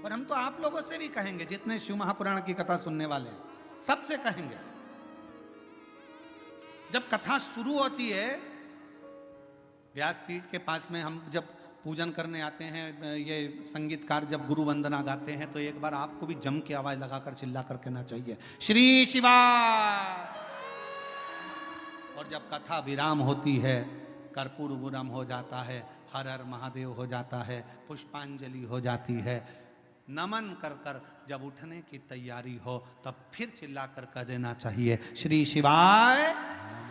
[SPEAKER 1] और हम तो आप लोगों से भी कहेंगे, जितने शिव महापुराण की कथा सुनने वाले हैं, सबसे कहेंगे, जब कथा शुरू होती है, व्यासपीठ के पास में हम जब पूजन करने आते हैं, ये संगीतकार जब गुरु वंदना गाते हैं, तो एक बार आपको भी जम के आवाज लगाकर चिल्ला कर कहना चाहिए, श्री शिवाय। और जब कथा विराम होती है, कर्पूर गुरम हो जाता है, हर हर महादेव हो जाता है, पुष्पांजलि हो जाती है, नमन कर कर जब उठने की तैयारी हो, तब फिर चिल्लाकर कह देना चाहिए, श्री शिवाय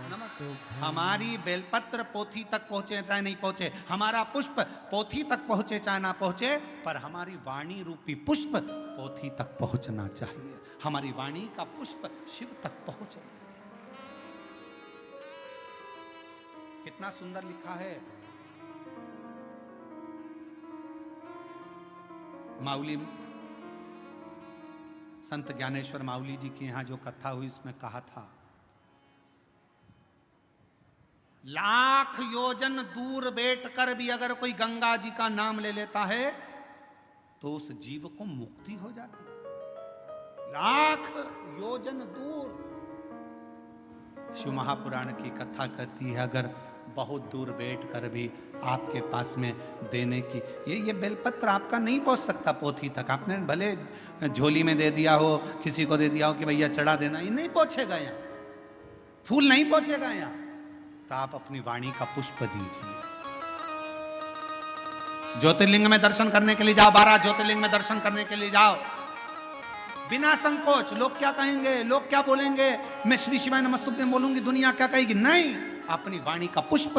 [SPEAKER 1] नमस्ते। हमारी बेलपत्र पोथी तक पहुंचे चाहे नहीं पहुंचे, हमारा पुष्प पोथी तक पहुंचे चाहे ना पहुंचे, पर हमारी वाणी रूपी पुष्प पोथी तक पहुंचना चाहिए, हमारी वाणी का पुष्प शिव तक पहुंचना चाहिए। कितना सुंदर लिखा है। माउली, संत ज्ञानेश्वर माउली जी की यहां जो कथा हुई, इसमें कहा था, लाख योजन दूर बैठकर भी अगर कोई गंगा जी का नाम ले लेता है तो उस जीव को मुक्ति हो जाती है। लाख योजन दूर। शिव महापुराण की कथा कहती है, अगर बहुत दूर बैठकर भी आपके पास में देने की, ये बेलपत्र आपका नहीं पहुंच सकता पोथी तक, आपने भले झोली में दे दिया हो, किसी को दे दिया हो कि भैया चढ़ा देना, ये नहीं पहुंचेगा यहाँ, फूल नहीं पहुंचेगा यहाँ, तो आप अपनी वाणी का पुष्प दीजिए। ज्योतिर्लिंग में दर्शन करने के लिए जाओ, 12 ज्योतिर्लिंग में दर्शन करने के लिए जाओ, बिना संकोच। लोग क्या कहेंगे, लोग क्या बोलेंगे, मैं श्री शिवाय नमस्तुभ्यम बोलूंगी, दुनिया क्या कहेगी, नहीं, अपनी वाणी का पुष्प,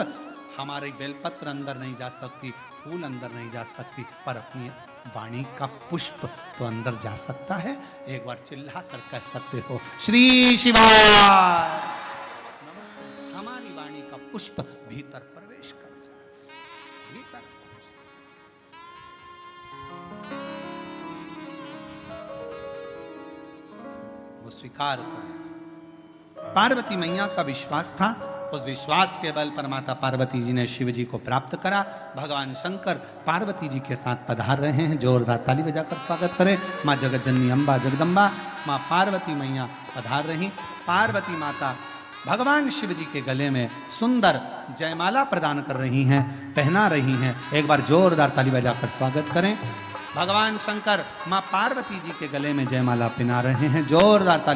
[SPEAKER 1] हमारी बेलपत्र अंदर नहीं जा सकती, फूल अंदर नहीं जा सकती, पर अपनी वाणी का पुष्प तो अंदर जा सकता है। एक बार चिल्ला कर कह सकते हो, श्री शिवाय। हमारी वाणी का पुष्प भीतर प्रवेश कर जाए, भीतर वो स्वीकार करेगा। पार्वती मैया का विश्वास था, उस विश्वास के बल पर माता पार्वती जी ने शिव जी को प्राप्त करा। भगवान शंकर पार्वती जी के साथ पधार रहे हैं, जोरदार ताली बजाकर स्वागत करें। माँ जगत जननी अम्बा जगदम्बा, माँ पार्वती मैया पधार रही। पार्वती माता भगवान शिव जी के गले में सुंदर जयमाला प्रदान कर रही हैं, पहना रही हैं। एक बार जोरदार ताली बजाकर स्वागत करें। भगवान शंकर मां पार्वती जी के गले में जयमाला पहना रहे हैं। जोरदार ताली